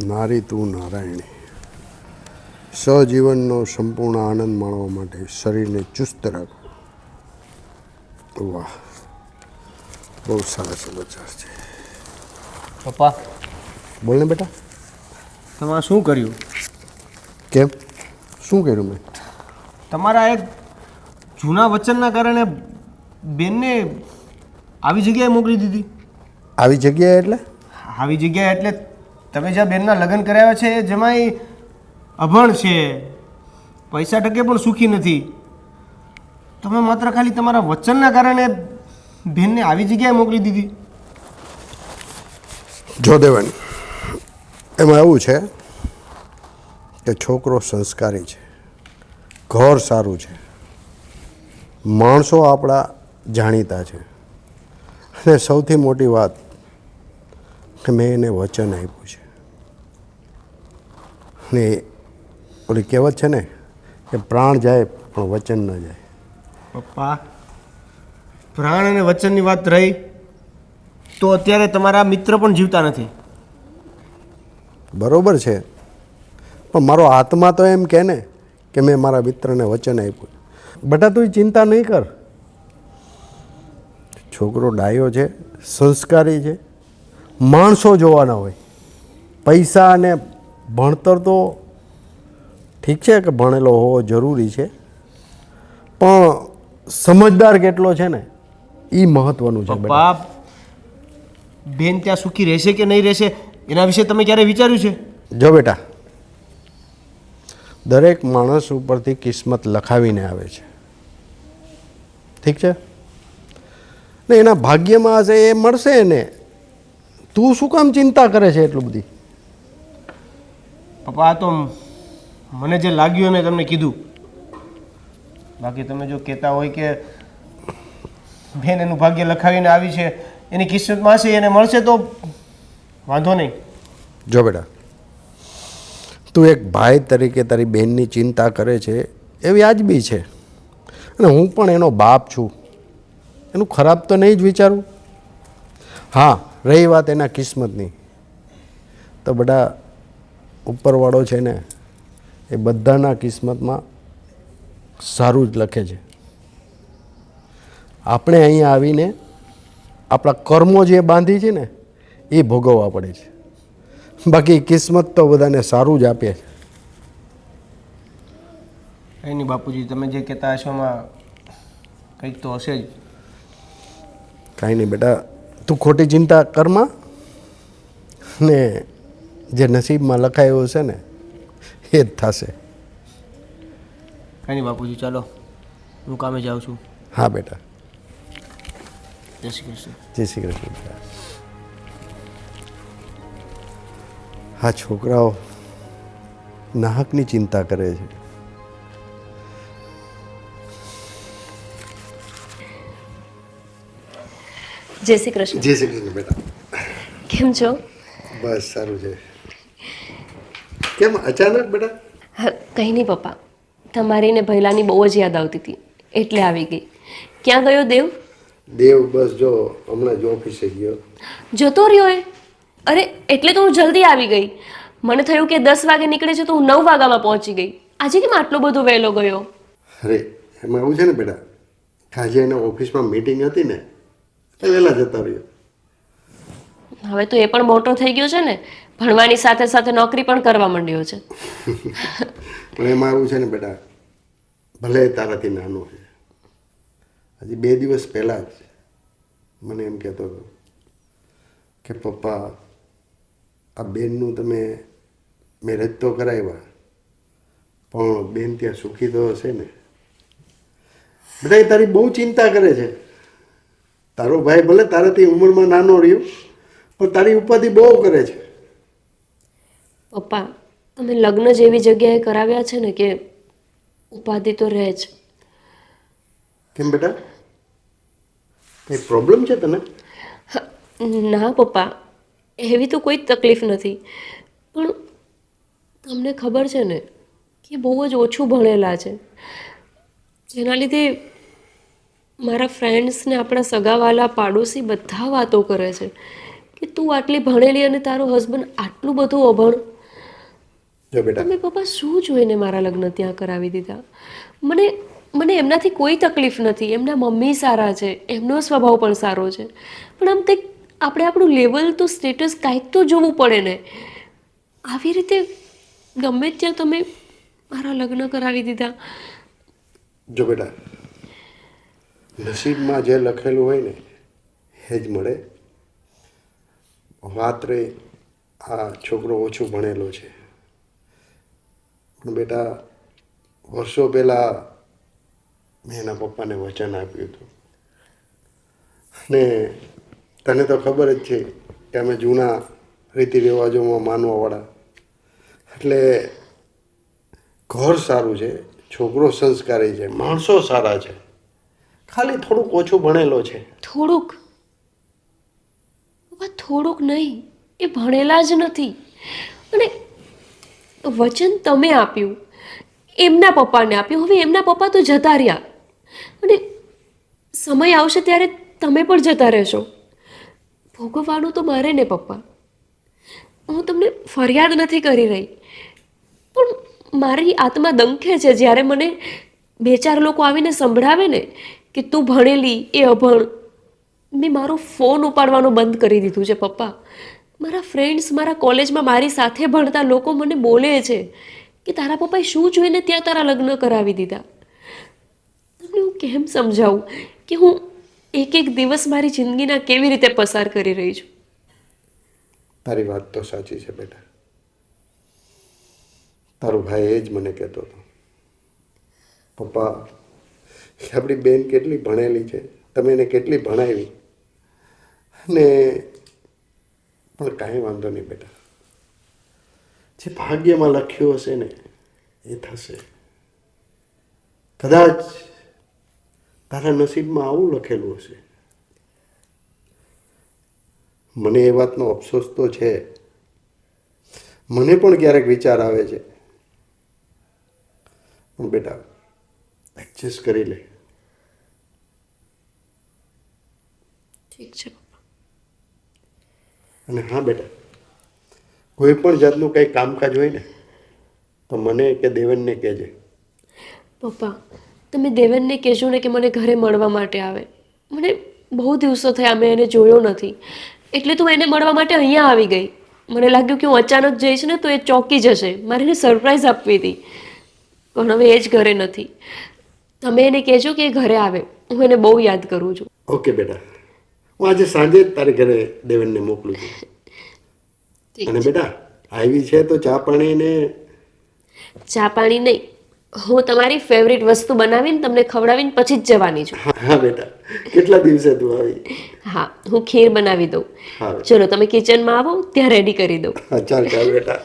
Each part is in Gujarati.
નારી તું નારાયણી. સહજીવનનો સંપૂર્ણ આનંદ માણવા માટે શરીરને ચુસ્ત રાખવું. વાહ, બહુ સારા સમાચાર છે. પપ્પા, બોલ ને બેટા. તમારે શું કર્યું? કેમ, શું કર્યું મેં? તમારા એક જૂના વચનના કારણે બેનને આવી જગ્યાએ મોકલી દીધી. આવી જગ્યાએ એટલે? આવી જગ્યાએ એટલે તમે જ્યાં બેનના લગ્ન કરાવ્યા છે એ જમાઈ અભણ છે, પૈસા ટકે પણ સુખી નથી. તમે માત્ર ખાલી તમારા વચનના કારણે બેનને આવી જગ્યાએ મોકલી દીધી. જો દેવન, એમાં એવું છે કે છોકરો સંસ્કારી છે, ઘર સારું છે, માણસો આપણા જાણીતા છે, અને સૌથી મોટી વાત કે મેં એને વચન આપ્યું છે. ને ઓલી કહેવત છે ને કે પ્રાણ જાય પણ વચન ન જાય. પપ્પા, પ્રાણ અને વચનની વાત રહી તો અત્યારે તમારા મિત્ર પણ જીવતા નથી. બરોબર છે, પણ મારો આત્મા તો એમ કહે ને કે મેં મારા મિત્રને વચન આપ્યું. બેટા તું ચિંતા નહીં કર. છોકરો ડાયો છે, સંસ્કારી છે, માણસો જોવાના હોય. પૈસા અને ભણતર તો ઠીક છે કે ભણેલો હોવો જરૂરી છે, પણ સમજદાર કેટલો છે ને એ મહત્વનું છે. પપ્પા, બેન ત્યાં સુખી રહેશે કે નહીં રહેશે એના વિશે તમે ક્યારે વિચાર્યું છે? જો બેટા, દરેક માણસ ઉપરથી કિસ્મત લખાવીને આવે છે, ઠીક છે ને? એના ભાગ્યમાં હશે એ મળશે ને. તું શું કામ ચિંતા કરે છે એટલું બધી? પપ્પા, આ તો મને જે લાગ્યું મેં તમને કીધું. બાકી તમે જો કહેતા હોય કે બેન એનું ભાગ્ય લખાવીને આવી છે, એની કિસ્મતમાં હશે એને મળશે તો વાંધો નહીં. જો બેટા, તું એક ભાઈ તરીકે તારી બહેનની ચિંતા કરે છે એ વ્યાજબી છે, અને હું પણ એનો બાપ છું. એનું ખરાબ તો નહીં જ વિચારું. હા, રહી વાત એના કિસ્મતની, તો બધા ઉપરવાળો છે ને એ બધાના કિસ્મતમાં સારું જ લખે છે. આપણે અહીંયા આવીને આપણા કર્મો જે બાંધી છે ને એ ભોગવવા પડે છે. બાકી કિસ્મત તો બધાને સારું જ આપે છે. કંઈ નહીં બાપુજી, તમે જે કહેતા હશો એમાં કંઈક તો હશે જ. કાંઈ નહીં બેટા, તું ખોટી ચિંતા કરમાં, ને જે નસીબમાં લખાયું હશે ને એ જ થશે. કંઈ નહીં બાપુજી, ચાલો હું કામે જાઉં છું. હા બેટા, જય શ્રી કૃષ્ણ. જય શ્રી કૃષ્ણ. હા, છોકરાઓ નાહકની ચિંતા કરે છે. જય શ્રી કૃષ્ણ. જય શ્રી કૃષ્ણ બેટા. કેમ છો? બસ સારું છે. કેમ અચાનક બેટા? હા, કંઈ નહીં પપ્પા, તમારી ને ભૈલાની બહુ જ યાદ આવતી હતી એટલે આવી ગઈ. ક્યાં ગયો દેવ? દેવ બસ જો હમણાં જ ઓફિસે ગયો. જતો રહ્યો એ? અરે એટલે તો હું જલ્દી આવી ગઈ. મને થયું કે 10 વાગે નીકળે છે તો હું 9 વાગ્યામાં પહોંચી ગઈ. આજે કેમ આટલો બધો વહેલો ગયો? અરે એમાં એવું છે ને બેટા, આજે એને ઓફિસમાં મીટિંગ હતી ને એ વહેલા જતા રહ્યો. હવે તો એ પણ મોટો થઈ ગયો છે ને, ભણવાની સાથે સાથે નોકરી પણ કરવા માંડ્યો છે. પણ એમાં એવું છે ને બેટા, ભલે તારાથી નાનો છે, હજી 2 દિવસ પહેલાં જ મને એમ કહેતો હતો કે પપ્પા આ બેનનું તમે મેરેજ તો કરાવ્યા, પણ બેન ત્યાં સુખી તો હશે ને? બેટા એ તારી બહુ ચિંતા કરે છે. તારો ભાઈ ભલે તારાથી ઉંમરમાં નાનો રહ્યો પણ તારી ઉપાધિ બહુ કરે છે. પપ્પા, તમે લગ્ન જેવી જગ્યાએ કરાવ્યા છે ને કે ઉપાધિ તો રહે જ. કેમ બેટા, કંઈ પ્રોબ્લેમ છે તને? ના પપ્પા, એવી તો કોઈ તકલીફ નથી, પણ તમને ખબર છે ને કે બહુ જ ઓછું ભણેલા છે, જેના લીધે મારા ફ્રેન્ડ્સને આપણા સગાવાલા પાડોશી બધા વાતો કરે છે કે તું આટલી ભણેલી અને તારો હસબન્ડ આટલું બધું અભણ. જો બેટા, તમે પપ્પા શું જોઈને મારા લગ્ન ત્યાં કરાવી દીધા? મને મને એમનાથી કોઈ તકલીફ નથી. એમના મમ્મી સારા છે, એમનો સ્વભાવ પણ સારો છે, પણ આમ કંઈક આપણે આપણું લેવલ તો સ્ટેટસ કાંઈક તો જોવું પડે ને. આવી રીતે ગમે ત્યાં તમે મારા લગ્ન કરાવી દીધા. જો બેટા, નસીબમાં જે લખેલું હોય ને એ જ મળે. વાત રે આ છોકરો ઓછું ભણેલો છે, પણ બેટા વર્ષો પહેલાં મેં એના પપ્પાને વચન આપ્યું હતું. ને તને તો ખબર જ છે કે અમે જૂના રીતિ રિવાજોમાં માનવાવાળા. એટલે ઘર સારું છે, છોકરો સંસ્કારી છે, માણસો સારા છે, ખાલી થોડુંક ઓછું ભણેલો છે. થોડુંક પપ્પા, થોડુંક નહીં, એ ભણેલા જ નથી. અને વચન તમે આપ્યું, એમના પપ્પાને આપ્યું. હવે એમના પપ્પા તો જતા રહ્યા, અને સમય આવશે ત્યારે તમે પણ જતા રહેશો. ભોગવવાનું તો મારે ને પપ્પા. હું તમને ફરિયાદ નથી કરી રહી, પણ મારી આત્મા દંખે છે જ્યારે મને 2-4 લોકો આવીને સંભળાવે ને કે તું ભણેલી એ અભણ. મેં મારો ફોન ઉપાડવાનું બંધ કરી દીધું છે પપ્પા. મારા ફ્રેન્ડ્સ, મારા કોલેજમાં મારી સાથે ભણતા લોકો મને બોલે છે કે તારા પપ્પાએ શું જોઈને ત્યાં તારા લગ્ન કરાવી દીધા. તમને હું કેમ સમજાવું કે હું એક દિવસ મારી જિંદગીના કેવી રીતે પસાર કરી રહી છું. તારી વાત તો સાચી છે બેટા. તારો ભાઈ એ જ મને કહેતો હતો, પપ્પા આપણી બેન કેટલી ભણેલી છે, તમે એને કેટલી ભણાવી. ને પણ કાંઈ વાંધો નહીં બેટા, જે ભાગ્યમાં લખ્યું હશે ને એ થશે. કદાચ તારા નસીબમાં આવું લખેલું હશે. મને એ વાતનો અફસોસ તો છે. મને પણ ક્યારેક વિચાર આવે છે, પણ બેટા એડજસ્ટ કરી લે. ઠીક છે પપ્પા. અને હા બેટા, કોઈ પણ જાતનું કંઈ કામકાજ હોય ને તો મને કે દેવનને કહેજે. પપ્પા, તમે દેવેનને કહેજો ને કે મને ઘરે મળવા માટે આવે. મને બહુ દિવસો થયા, મેં એને જોયો નથી, એટલે તો એને મળવા માટે અહીંયા આવી ગઈ. મને લાગ્યું કે હું અચાનક જઈશ ને તો એ ચોંકી જશે. મારે એને સરપ્રાઈઝ આપવી હતી, પણ હવે એ જ ઘરે નથી. તમે એને કહેજો કે એ ઘરે આવે. હું એને બહુ યાદ કરું છું. ઓકે બેટા, હું આજે સાંજે જ તારે ઘરે દેવનને મોકલું છું. અને બેટા આવી છે તો ચા પાણી ને. ચા પાણી નહીં, હું તમારી ફેવરિટ વસ્તુ બનાવીને તમને ખવડાવીને પછી જ જવાની છું. હા બેટા, કેટલા દિવસે તું આવી? હા, હું ખીર બનાવી દઉં. હા ચલો તમે કિચનમાં આવો, ત્યાં રેડી કરી દઉં. હા, ચાલ ચાલ બેટા.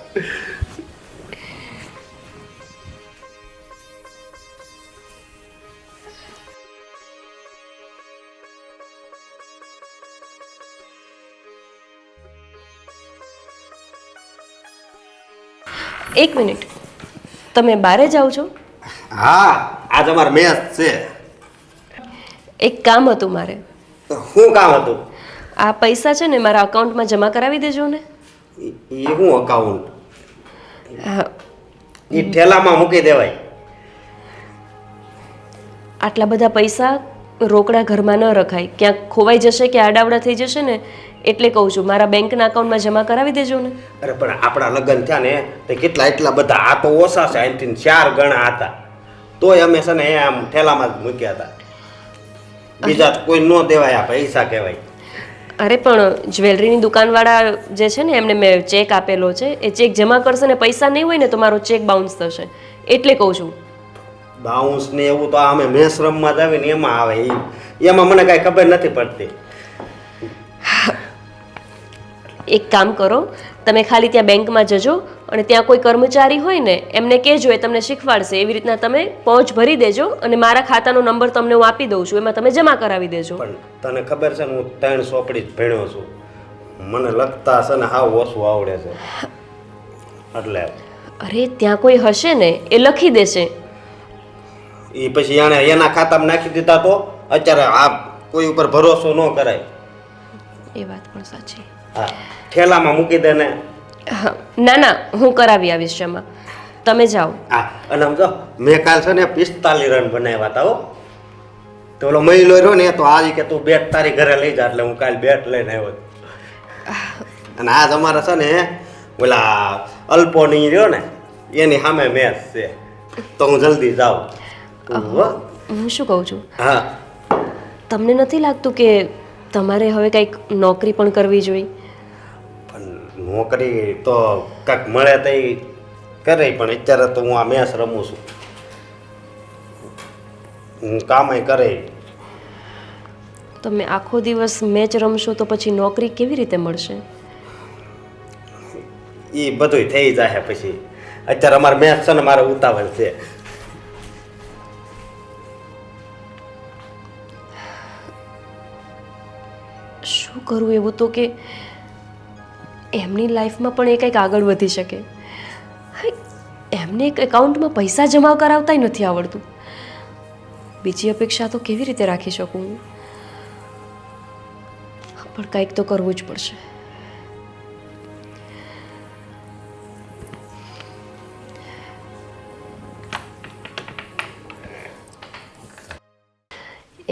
એક મિનિટ, તમે બારે જાઓ છો? હા, આજ અમાર મેચ છે. એક કામ હતું મારે. શું કામ હતું? આ પૈસા છે ને મારા અકાઉન્ટમાં જમા કરાવી દેજો ને. એ શું અકાઉન્ટ? હા, એ ઠેલામાં મૂકી દેવાય. આટલા બધા પૈસા રોકડા ઘરમાં ન રખાય, ક્યાંક ખોવાઈ જશે કે આડાવડા થઈ જશે ને, એટલે કહું છું મારા બેંકના અકાઉન્ટમાં જમા કરાવી દેજો ને. અરે પણ આપણા લગ્ન થયા ને તે કેટલા એટલા બધા, આ તો ઓછા છે, અહીંથી 4 ગણા હતા, તોય અમે છે ને આમ ઠેલામાં જ મૂક્યા હતા. બીજા કોઈ ન દેવાય, આ પૈસા કહેવાય. અરે પણ જ્વેલરીની દુકાનવાળા જે છે ને એમને મેં ચેક આપેલો છે, એ ચેક જમા કરશે ને પૈસા નહીં હોય ને તો મારો ચેક બાઉન્સ થશે, એટલે કહું છું. બાઉન્સ ને એવું તો અમે મેસ રમવા જ આવીને એમાં આવે, એમાં મને કાંઈ ખબર નથી પડતી. એક કામ કરો, તમે ખાલી ત્યાં બેંકમાં જજો અને ત્યાં કોઈ કર્મચારી હોય ને એમને કહેજો, એ તમને શીખવાડશે. એવી રીતના તમે પહોંચ ભરી દેજો અને મારા ખાતાનો નંબર તમને હું આપી દઉં છું, એમાં તમે જમા કરાવી દેજો. પણ તને ખબર છે ને હું 3 ચોપડી જ ભણ્યો છું, મને લખતા છે ને હાવ ઓછું આવડે છે, એટલે. અરે ત્યાં કોઈ હશે ને એ લખી દેશે. એ પછી એને એના ખાતામાં નાખી દીધા તો અત્યારે આ કોઈ ઉપર ભરોસો ન કરાય. એ વાત પણ સાચી. હા, ઠેલામાં મૂકી દે ને. હા, ના ના, હું કરાવી આવીશ જમા. તમે જાઓ. હા, અને સમજો મેં કાલ છે ને 45 રન બનાવ્યા હતા હો. તો ઓલો મહિલો રહ્યો ને તો આજે કે તું બેટ તારી ઘરે લઈ જા, એટલે હું કાલ બેટ લઈને આવ્યો હતો. અને આજ અમારે છે ને ઓલા અલ્પોની રહ્યો ને એની સામે મેચ છે, તો હું જલ્દી જાઉં. હો? હું શું કહું છું, હા, તમને નથી લાગતું કે તમારે હવે કંઈક નોકરી પણ કરવી જોઈએ? પણ નોકરી તો કાંઈક મળે તો કરે, પણ અત્યારે તો હું આ મેચ રમું છું. હું કામે કરે. તમે આખો દિવસ મેચ રમશો તો પછી નોકરી કેવી રીતે મળશે? એ બધું થઈ જાય પછી. અત્યારે અમારે મેચ છે ને મારે ઉતાવળ છે. શું કરવું એવું તો કે એમની લાઈફમાં પણ એ કંઈક આગળ વધી શકે. એમને એક એકાઉન્ટમાં પૈસા જમા કરાવતાય નથી આવડતું. બીજી અપેક્ષા તો કેવી રીતે રાખી શકું હું? પણ કંઈક તો કરવું જ પડશે.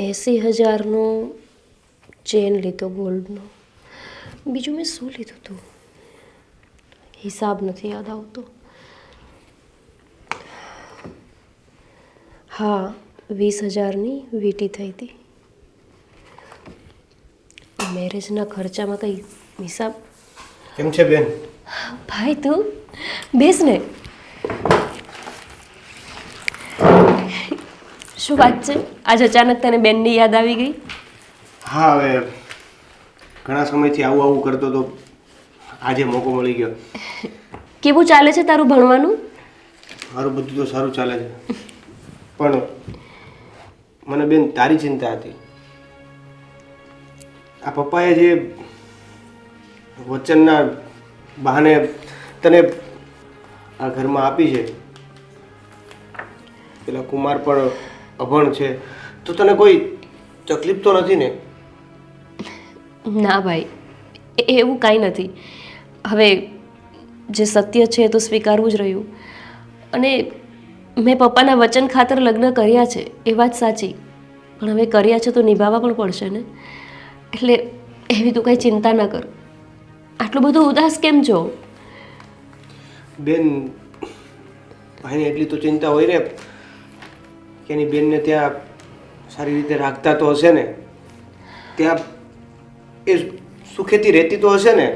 $80,000નો ચેન લીધો ગોલ્ડનો. બીજું મેં શું લીધું હતું હિસાબ નથી યાદ આવતો. હા, 20,000ની વીંટી થઈ હતી. મેરેજના ખર્ચામાં કંઈ હિસાબ? કેમ છે બેન? ભાઈ તું બેસ ને. શું વાત છે, આજ અચાનક તને બેનની યાદ આવી ગઈ? હા, હવે ઘણા સમયથી આવું આવું કરતો તો આજે મોકો મળી ગયો. કેવું ચાલે છે તારું ભણવાનું? મારું બધું તો સારું ચાલે છે, પણ મને બેન તારી ચિંતા હતી. આ પપ્પાએ જે વચનના બહાને તને આ ઘરમાં આપી છે, પેલા કુમાર પણ અભણ છે, તો તને કોઈ તકલીફ તો નથી ને? ના ભાઈ, એવું કાંઈ નથી. હવે જે સત્ય છે એ તો સ્વીકારવું જ રહ્યું. અને મેં પપ્પાના વચન ખાતર લગ્ન કર્યા છે એ વાત સાચી, પણ હવે કર્યા છે તો નિભાવવા પણ પડશે ને. એટલે એવી તું કાંઈ ચિંતા ન કર. આટલું બધું ઉદાસ કેમ છો? બેન, ભાઈને એટલી તો ચિંતા હોય ને કે એની બેનને ત્યાં સારી રીતે રાખતા તો હશે ને, ત્યાં એ સુખેથી રહેતી તો હશે ને?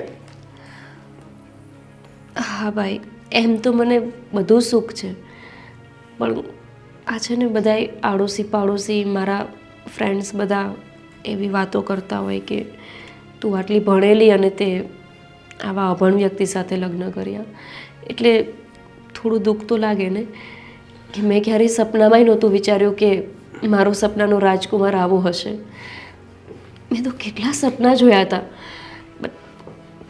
હા ભાઈ, એમ તો મને બધું સુખ છે, પણ આ છે ને બધાય આડોશી પાડોશી મારા ફ્રેન્ડ્સ બધા એવી વાતો કરતા હોય કે તું આટલી ભણેલી અને તે આવા અભણ વ્યક્તિ સાથે લગ્ન કર્યા. એટલે થોડું દુઃખ તો લાગે ને કે મેં ક્યારેય સપનામાંય નહોતું વિચાર્યું કે મારો સપનાનો રાજકુમાર આવો હશે. મેં તો કેટલા સપના જોયા હતા.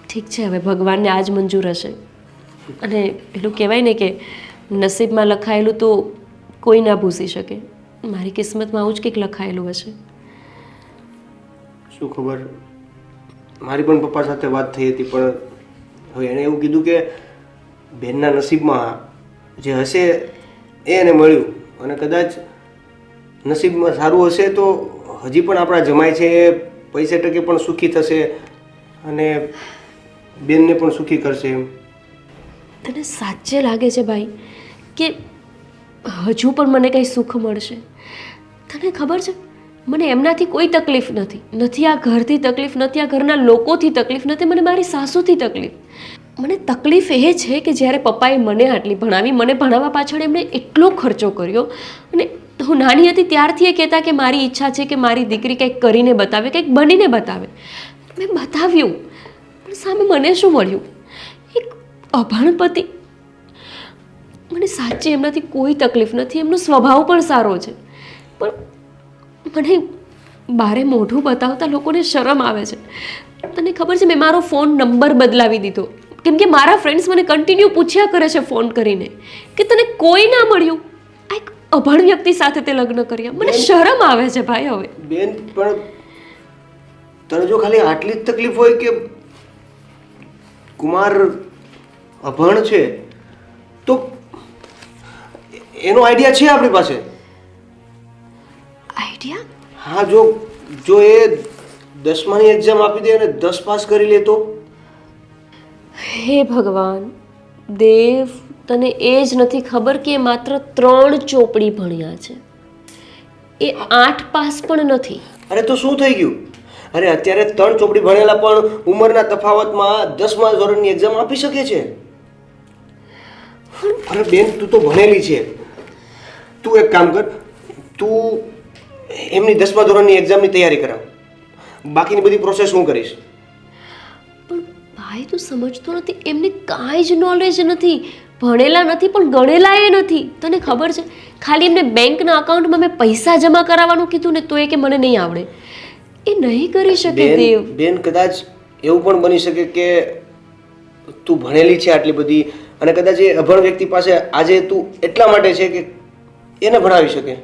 ઠીક છે, હવે ભગવાનને આ જ મંજૂર હશે. અને પેલું કહેવાય ને કે નસીબમાં લખાયેલું તો કોઈ ના ભૂસી શકે. મારી કિસ્મતમાં આવું જ કંઈક લખાયેલું હશે. શું ખબર, મારી પણ પપ્પા સાથે વાત થઈ હતી, પણ હવે એણે એવું કીધું કે બેનના નસીબમાં જે હશે એ એને મળ્યું, અને કદાચ નસીબમાં સારું હશે તો હજી પણ આપણા જમાય છે એ પૈસે ટકે પણ સુખી થશે અને બેનને પણ સુખી કરશે. એમ તને સાચે લાગે છે ભાઈ કે હજુ પણ મને કંઈ સુખ મળશે? તને ખબર છે, મને એમનાથી કોઈ તકલીફ નથી. નથી આ ઘરથી તકલીફ, નથી આ ઘરના લોકોથી તકલીફ, નથી મને મારી સાસુથી તકલીફ. મને તકલીફ એ છે કે જ્યારે પપ્પાએ મને આટલી ભણાવી, મને ભણાવવા પાછળ એમણે એટલો ખર્ચો કર્યો, અને હું નાની હતી ત્યારથી એ કહેતા કે મારી ઈચ્છા છે કે મારી દીકરી કંઈક કરીને બતાવે, કંઈક બનીને બતાવે. મેં બતાવ્યું, પણ સામે મને શું મળ્યું? એક અભણ પતિ. મને સાચે એમનાથી કોઈ તકલીફ નથી, એમનો સ્વભાવ પણ સારો છે, પણ મને બારે મોઢું બતાવતા લોકોને શરમ આવે છે. તને ખબર છે, મેં મારો ફોન નંબર બદલાવી દીધો, કેમ કે મારા ફ્રેન્ડ્સ મને કન્ટિન્યુ પૂછ્યા કરે છે ફોન કરીને કે તને કોઈ ના મળ્યું, આ એક અભણ વ્યક્તિ સાથે તે લગ્ન કર્યા. મને શરમ આવે છે ભાઈ હવે. બેન, પણ તને જો ખાલી આટલી જ તકલીફ હોય કે કુમાર અભણ છે તો એનો આઈડિયા છે આપણી પાસે. આઈડિયા? હા, જો એ 10માની એક્ઝામ આપી દે અને 10 પાસ કરી લે તો? હે ભગવાન દેવ, તને એ જ નથી ખબર કે એ માત્ર 3 ચોપડી ભણ્યા છે, એ 8 પાસ પણ નથી. અરે તો શું થઈ ગયું? અરે અત્યારે 3 ચોપડી ભણેલા પણ ઉંમરના તફાવતમાં 10મા ધોરણની એક્ઝામ આપી શકે છે. અરે બેન, તું તો ભણેલી છે. તું એક કામ કર, તું એમની 10મા ધોરણની એક્ઝામની તૈયારી કરાવ. બાકીની બધી પ્રોસેસ હું કરીશ. પણ ભાઈ તું સમજતો નથી, એમને કાંઈ જ નોલેજ નથી, ભણેલા નથી પણ ગણેલા એ નથી. તને ખબર છે, ખાલી એમને બેંકના અકાઉન્ટમાં મેં પૈસા જમા કરાવવાનું કીધું ને તો એ કે મને નહીં આવડે. એ નહીં કરી શકે દેવ. બેન, કદાચ એવું પણ બની શકે કે તું ભણેલી છે આટલી બધી, અને કદાચ એ અભણ વ્યક્તિ પાસે આજે તું એટલા માટે છે કે એને ભણાવી શકે,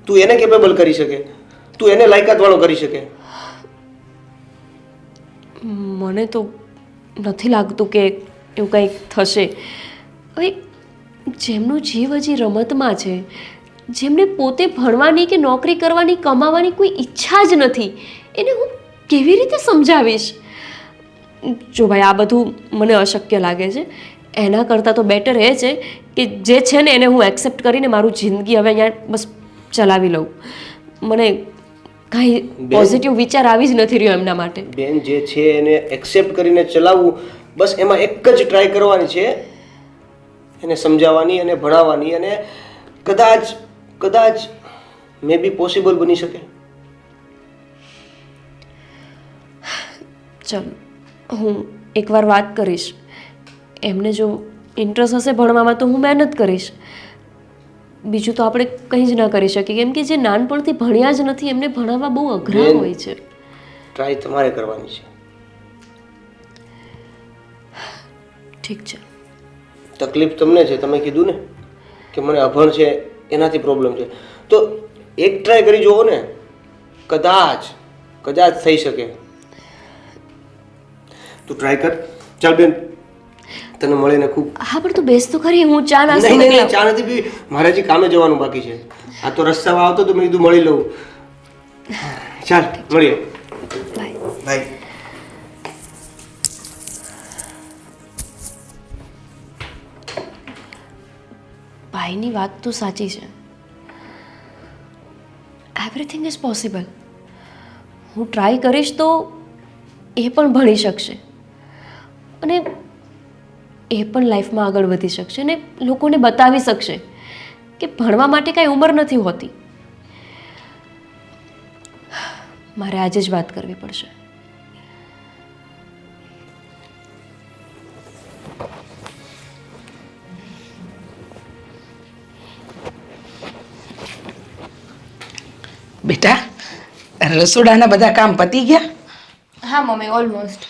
તું એને કેપેબલ કરી શકે, તું એને લાયકાતવાળો કરી શકે. મને તો નથી લાગતું કે એવું કંઈક થશે. હવે જેમનું જીવ હજી રમતમાં છે, જેમને પોતે ભણવાની કે નોકરી કરવાની, કમાવાની કોઈ ઈચ્છા જ નથી, એને હું કેવી રીતે સમજાવીશ? જો ભાઈ, આ બધું મને અશક્ય લાગે છે. એના કરતાં તો બેટર એ છે કે જે છે ને એને હું એક્સેપ્ટ કરીને મારું જિંદગી હવે અહીંયા બસ ચલાવી લઉં. મને કાંઈ પોઝિટિવ વિચાર આવી જ નથી રહ્યો એમના માટે. બેન, જે છે એને એક્સેપ્ટ કરીને ચલાવવું, બસ એમાં એક જ ટ્રાય કરવાની છે, એને સમજાવવાની અને ભણાવવાની, અને કદાચ મે બી પોસિબલ બની શકે. ચલો, હું એકવાર વાત કરીશ. એમને જો ઇન્ટરેસ્ટ હશે ભણવામાં તો હું મહેનત કરીશ. બીજું તો આપણે કંઈ જ ના કરી શકીએ, કેમ કે જે નાનપણથી ભણ્યા જ નથી એમને ભણાવવા બહુ અઘરા હોય છે. ટ્રાય તમારે કરવાની છે. ઠીક છે. તકલીફ તમને છે, તમે કીધું ને કે મને અભણ છે, એનાથી પ્રોબ્લેમ છે, તો એક ટ્રાય કરી જુઓ ને, કદાચ થઈ શકે. તું ટ્રાય કર. ચાલ બેન, તને મળીને ખૂબ. હા, પણ તું બેસ તો ખરી, હું ચા નાસ્તો નહીં, ચા નથી પીવી, મારે હજી કામે જવાનું બાકી છે. આ તો રસ્તામાં આવતો તો મેં કીધું મળી લઉં. ચાલ મળીએ. બાય. બાય. ભાઈની વાત તો સાચી છે. Everything is possible. હું ટ્રાય કરીશ તો એ પણ ભણી શકશે અને એ પણ લાઈફમાં આગળ વધી શકશે અને લોકોને બતાવી શકશે કે ભણવા માટે કાંઈ ઉંમર નથી હોતી. મારે આજે જ વાત કરવી પડશે. બેટા, રસોડાના બધા કામ પતી ગયા? હા મમ્મી, ઓલમોસ્ટ.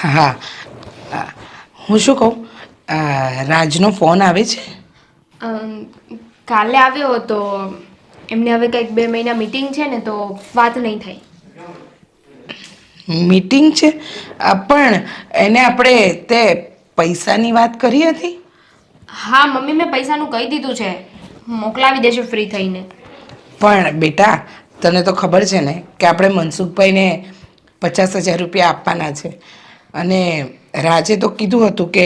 હા, હું શું કહું, રાજનો ફોન આવે છે? કાલે આવ્યો હતો. એમને હવે કંઈક 2 મહિના મીટિંગ છે ને, તો વાત નહીં થઈ. મીટિંગ છે? પણ એને આપણે તે પૈસાની વાત કરી હતી? હા મમ્મી, મેં પૈસાનું કહી દીધું છે, મોકલાવી દેશે ફ્રી થઈને. પણ બેટા, તને તો ખબર છે ને કે આપણે મનસુખભાઈને 50,000 રૂપિયા આપવાના છે, અને રાજે તો કીધું હતું કે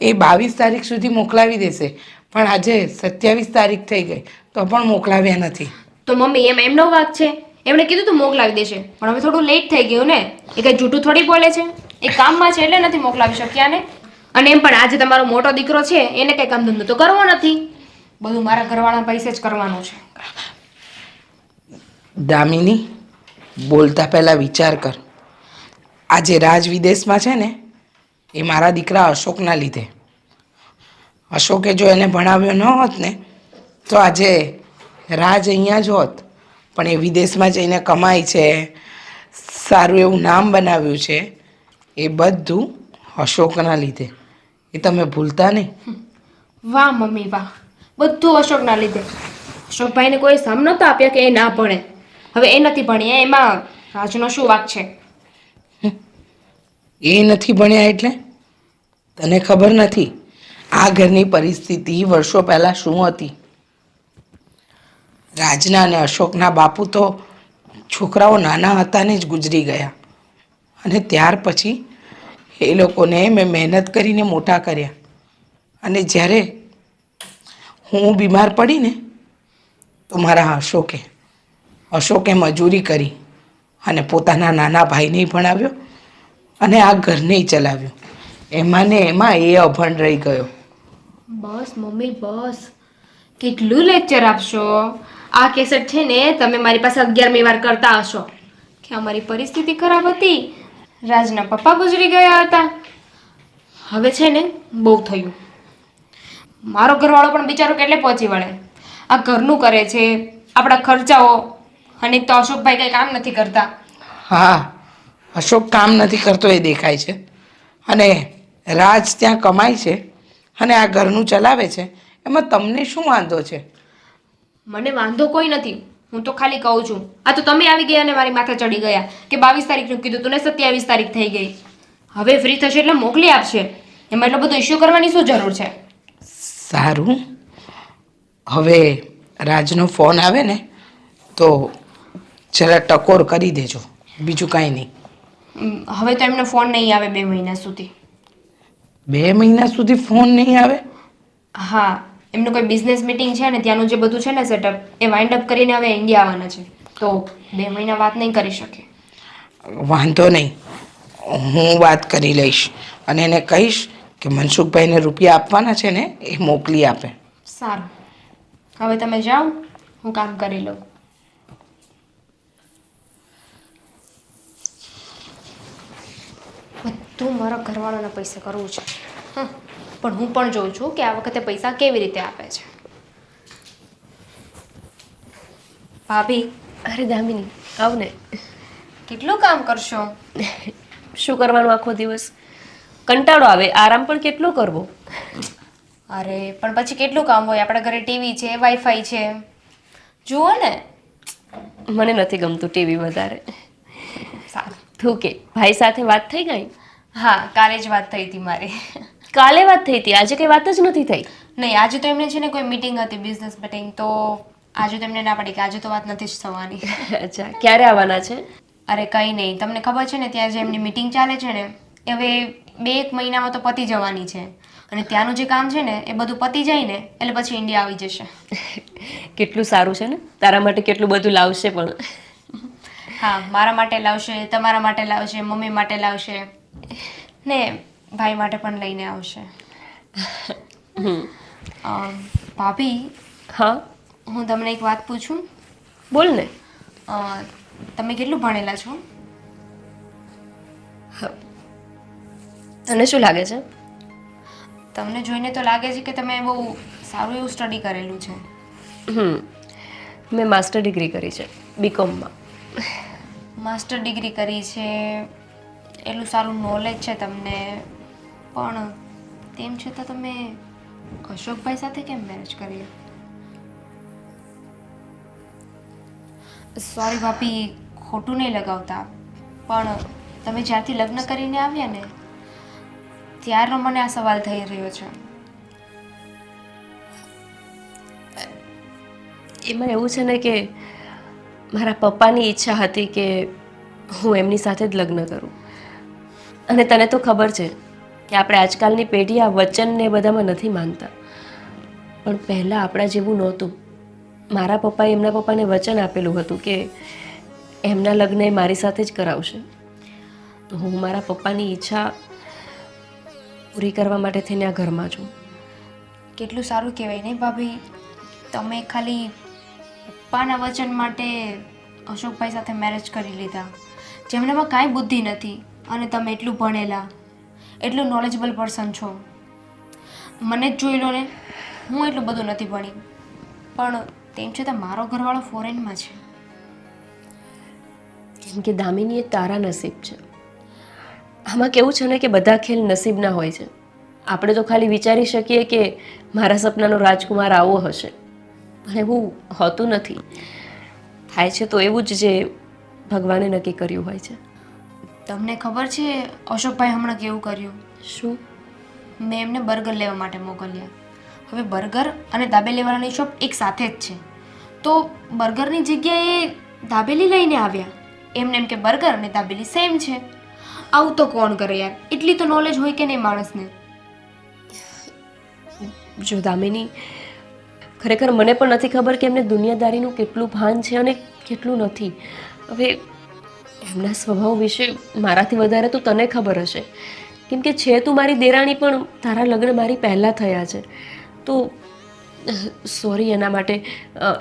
એ 22 તારીખ સુધી મોકલાવી દેશે, પણ આજે 27 તારીખ થઈ ગઈ તો પણ મોકલાવ્યા નથી. તો મમ્મી, એમનો વાંક છે. એમણે કીધું તો મોકલાવી દેશે, પણ હવે થોડું લેટ થઈ ગયું ને. એ કંઈ જૂઠું થોડી બોલે છે. એ કામમાં છે એટલે નથી મોકલાવી શક્યા ને. અને એમ પણ આજે તમારો મોટો દીકરો છે, એને કંઈ કામ ધંધો તો કરવો નથી. બધું મારા ઘરવાળાના પૈસે જ કરવાનું છે. દામિની, બોલતા પહેલાં વિચાર કર. આજે રાજ વિદેશમાં છે ને, એ મારા દીકરા અશોકના લીધે. અશોકે જો એને ભણાવ્યો ન હોત ને તો આજે રાજ અહીંયા જ હોત, પણ એ વિદેશમાં જઈને કમાય છે, સારું એવું નામ બનાવ્યું છે, એ બધું અશોકના લીધે. એ તમે ભૂલતા નહીં. વાહ મમ્મી વાહ, બધું અશોકના લીધે. અશોકભાઈને કોઈ સમ નહોતો આપ્યા કે એ ના ભણે. હવે એ નથી ભણ્યા, એમાં રાજનો શું વાંક છે? એ નથી ભણ્યા એટલે તને ખબર નથી આ ઘરની પરિસ્થિતિ વર્ષો પહેલાં શું હતી. રાજના અને અશોકના બાપુ તો છોકરાઓ નાના હતા ને જ ગુજરી ગયા, અને ત્યાર પછી એ લોકોને મેં મહેનત કરીને મોટા કર્યા. અને જ્યારે હું બીમાર પડીને તો મારા અશોકે મજૂરી કરી અને પોતાના નાના ભાઈને ભણાવ્યો અને આ ઘરને ચલાવ્યું. એમાં ને એમાં એ અભણ રહી ગયો. બસ મમ્મી બસ, કેટલું લેક્ચર આપશો? આ કેસેટ છે ને તમે મારી પાસે 11મી વાર કરતા હશો કે અમારી પરિસ્થિતિ ખરાબ હતી, રાજના પપ્પા ગુજરી ગયા હતા. હવે છે ને બહુ થયું. મારો ઘરવાળો પણ બિચારો કેટલે પહોંચી વળે. આ ઘરનું કરે છે, આપણા ખર્ચાઓ, અને એક તો અશોકભાઈ કંઈ કામ નથી કરતા. હા, અશોક કામ નથી કરતો એ દેખાય છે, અને રાજ ત્યાં કમાય છે અને આ ઘરનું ચલાવે છે. એમાં તમને શું વાંધો છે? મને વાંધો કોઈ નથી, હું તો ખાલી કહું છું. આ તો તમે આવી ગયા અને મારી માથે ચડી ગયા કે 22 તારીખનું કીધું તું ને 27 તારીખ થઈ ગઈ. હવે ફ્રી થશે એટલે મોકલી આપશે, એમાં એટલો બધો ઇશ્યુ કરવાની શું જરૂર છે? સારું, હવે રાજનો ફોન આવે ને તો જરા ટકોર કરી દેજો, બીજું કાંઈ નહીં. હવે તો એમનો ફોન નહીં આવે 2 મહિના સુધી. 2 મહિના સુધી ફોન નહીં આવે? હા, એમનું કોઈ બિઝનેસ મીટિંગ છે ને ત્યાંનું જે બધું છે ને સેટઅપ એ વાઇન્ડ અપ કરીને હવે ઇન્ડિયા આવવાના છે, તો 2 મહિના વાત નહીં કરી શકે. વાંધો નહીં, હું વાત કરી લઈશ અને એને કહીશ કે મનસુખભાઈને રૂપિયા આપવાના છે ને એ મોકલી આપે. સારું, હવે તમે જાઓ, હું કામ કરી લઉં. બધું મારા ઘરવાળાના પૈસે કરવું છે, પણ હું પણ જોઉં છું કે આ વખતે પૈસા કેવી રીતે આપે છે. ભાભી, અરે દામિની આવ ને. કેટલું કામ કરશો? શું કરવાનું આખો દિવસ? કંટાળો આવે, આરામ પણ કેટલો કરવો? અરે પણ પછી કેટલું કામ હોય, આપણા ઘરે ટીવી છે, વાઈફાઈ છે, જુઓ ને. મને નથી ગમતું ટીવી વધારે. સારું. તું કે ભાઈ સાથે વાત થઈ ગઈ? હા, કાલે જ વાત થઈ હતી મારી. કાલે વાત થઈ હતી, આજે કઈ વાત જ નથી થઈ. નહીં, આજે તો એમને છે ને કોઈ મીટિંગ હતી, બિઝનેસ મીટિંગ, તો આજે તો એમને ના પડી કે આજે તો વાત નથી જ થવાની. અચ્છા, ક્યારે આવવાના છે? અરે કંઈ નહીં, તમને ખબર છે ને ત્યાં જે એમની મીટિંગ ચાલે છે ને એ હવે 2-1 મહિનામાં તો પતી જવાની છે, અને ત્યાંનું જે કામ છે ને એ બધું પતી જાય ને એટલે પછી ઇન્ડિયા આવી જશે. કેટલું સારું છે ને, તારા માટે કેટલું બધું લાવશે પણ. હા, મારા માટે લાવશે, તમારા માટે લાવશે, મમ્મી માટે લાવશે ને ભાઈ માટે પણ લઈને આવશે. ભાભી, હા હું તમને એક વાત પૂછું? બોલ ને. તમે કેટલું ભણેલા છો? તને શું લાગે છે? તમને જોઈને તો લાગે છે કે તમે બહુ સારું એવું સ્ટડી કરેલું છે. મેં માસ્ટર ડિગ્રી કરી છે બીકોમમાં. માસ્ટર ડિગ્રી કરી છે, એટલું સારું નોલેજ છે તમને, પણ તેમ છતાં તમે અશોકભાઈ સાથે કેમ મેરેજ કરી? સોરી ભાભી, ખોટું નહીં લગાવતા, પણ તમે જ્યારથી લગ્ન કરીને આવ્યા ને ત્યારનો મને આ સવાલ થઈ રહ્યો છે. એમાં એવું છે ને કે મારા પપ્પાની ઈચ્છા હતી કે હું એમની સાથે જ લગ્ન કરું, અને તને તો ખબર છે કે આપણે આજકાલની પેઢી આ વચનને બધામાં નથી માનતા, પણ પહેલાં આપણા જેવું નહોતું. મારા પપ્પાએ એમના પપ્પાને વચન આપેલું હતું કે એમના લગ્ન એ મારી સાથે જ કરાવશે, તો હું મારા પપ્પાની ઈચ્છા પૂરી કરવા માટે થઈને આ ઘરમાં છું. કેટલું સારું કહેવાય નહીં ભાભી, તમે ખાલી પપ્પાના વચન માટે અશોકભાઈ સાથે મેરેજ કરી લીધા, જેમનામાં કાંઈ બુદ્ધિ નથી, અને તમે એટલું ભણેલા, એટલું નોલેજેબલ પર્સન છો. મને જ જોઈ લો ને, હું એટલું બધું નથી ભણી, પણ તેમ છતાં મારો ઘરવાળો ફોરેનમાં છે. કેમ કે દામિની એ તારા નસીબ છે. આમાં કેવું છે ને કે બધા ખેલ નસીબના હોય છે. આપણે તો ખાલી વિચારી શકીએ કે મારા સપનાનો રાજકુમાર આવો હશે, પણ એવું હોતું નથી. થાય છે તો એવું જ જે ભગવાને નક્કી કર્યું હોય છે. તમને ખબર છે અશોકભાઈ હમણાં કેવું કર્યું? શું? મેં એમને બર્ગર લેવા માટે મોકલ્યા. હવે બર્ગર અને દાબેલીવાળાની શોપ એક સાથે જ છે, તો બર્ગરની જગ્યાએ દાબેલી લઈને આવ્યા. એમને એમ કે બર્ગર અને દાબેલી સેમ છે. આવું તો કોણ કરે યાર? એટલી તો નોલેજ હોય કે નહીં માણસને? જો દામિની, ખરેખર મને પણ નથી ખબર કે એમને દુનિયાદારીનું કેટલું ભાન છે અને કેટલું નથી. હવે એમના સ્વભાવ વિશે મારાથી વધારે તો તને ખબર હશે, કેમ કે છે તું મારી દેરાણી, પણ તારા લગ્ન મારી પહેલાં થયા છે. તો સોરી એના માટે.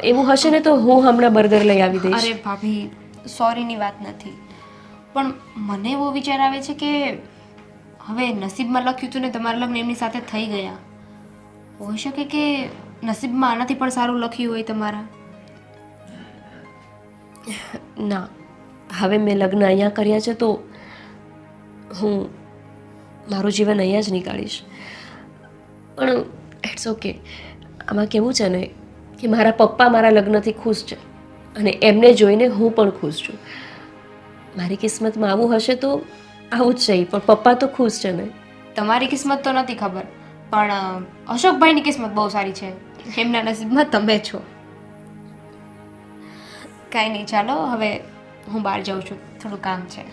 એવું હશે ને તો હું હમણાં બર્ગર લઈ આવી દઈશ. અરે ભાભી, સોરીની વાત નથી, પણ મને એવો વિચાર આવે છે કે હવે નસીબમાં લખ્યું હતું ને તમારા લગ્ન એમની સાથે થઈ ગયા. હોઈ શકે કે નસીબમાં આનાથી પણ સારું લખ્યું હોય તમારા. ના, હવે મેં લગ્ન અહીંયા કર્યા છે તો હું મારું જીવન અહીંયા જ નીકાળીશ. પણ ઇટ્સ ઓકે. આમાં કેવું છે ને કે મારા પપ્પા મારા લગ્નથી ખુશ છે અને એમને જોઈને હું પણ ખુશ છું. મારી કિસ્મતમાં આવું હશે તો આવું જ છે, પણ પપ્પા તો ખુશ છે ને. તમારી કિસ્મત તો નથી ખબર, પણ અશોકભાઈની કિસ્મત બહુ સારી છે. એમના નસીબમાં તમે છો. કાંઈ નહીં, ચાલો હવે હું બહાર જાઉં છું, થોડું કામ છે.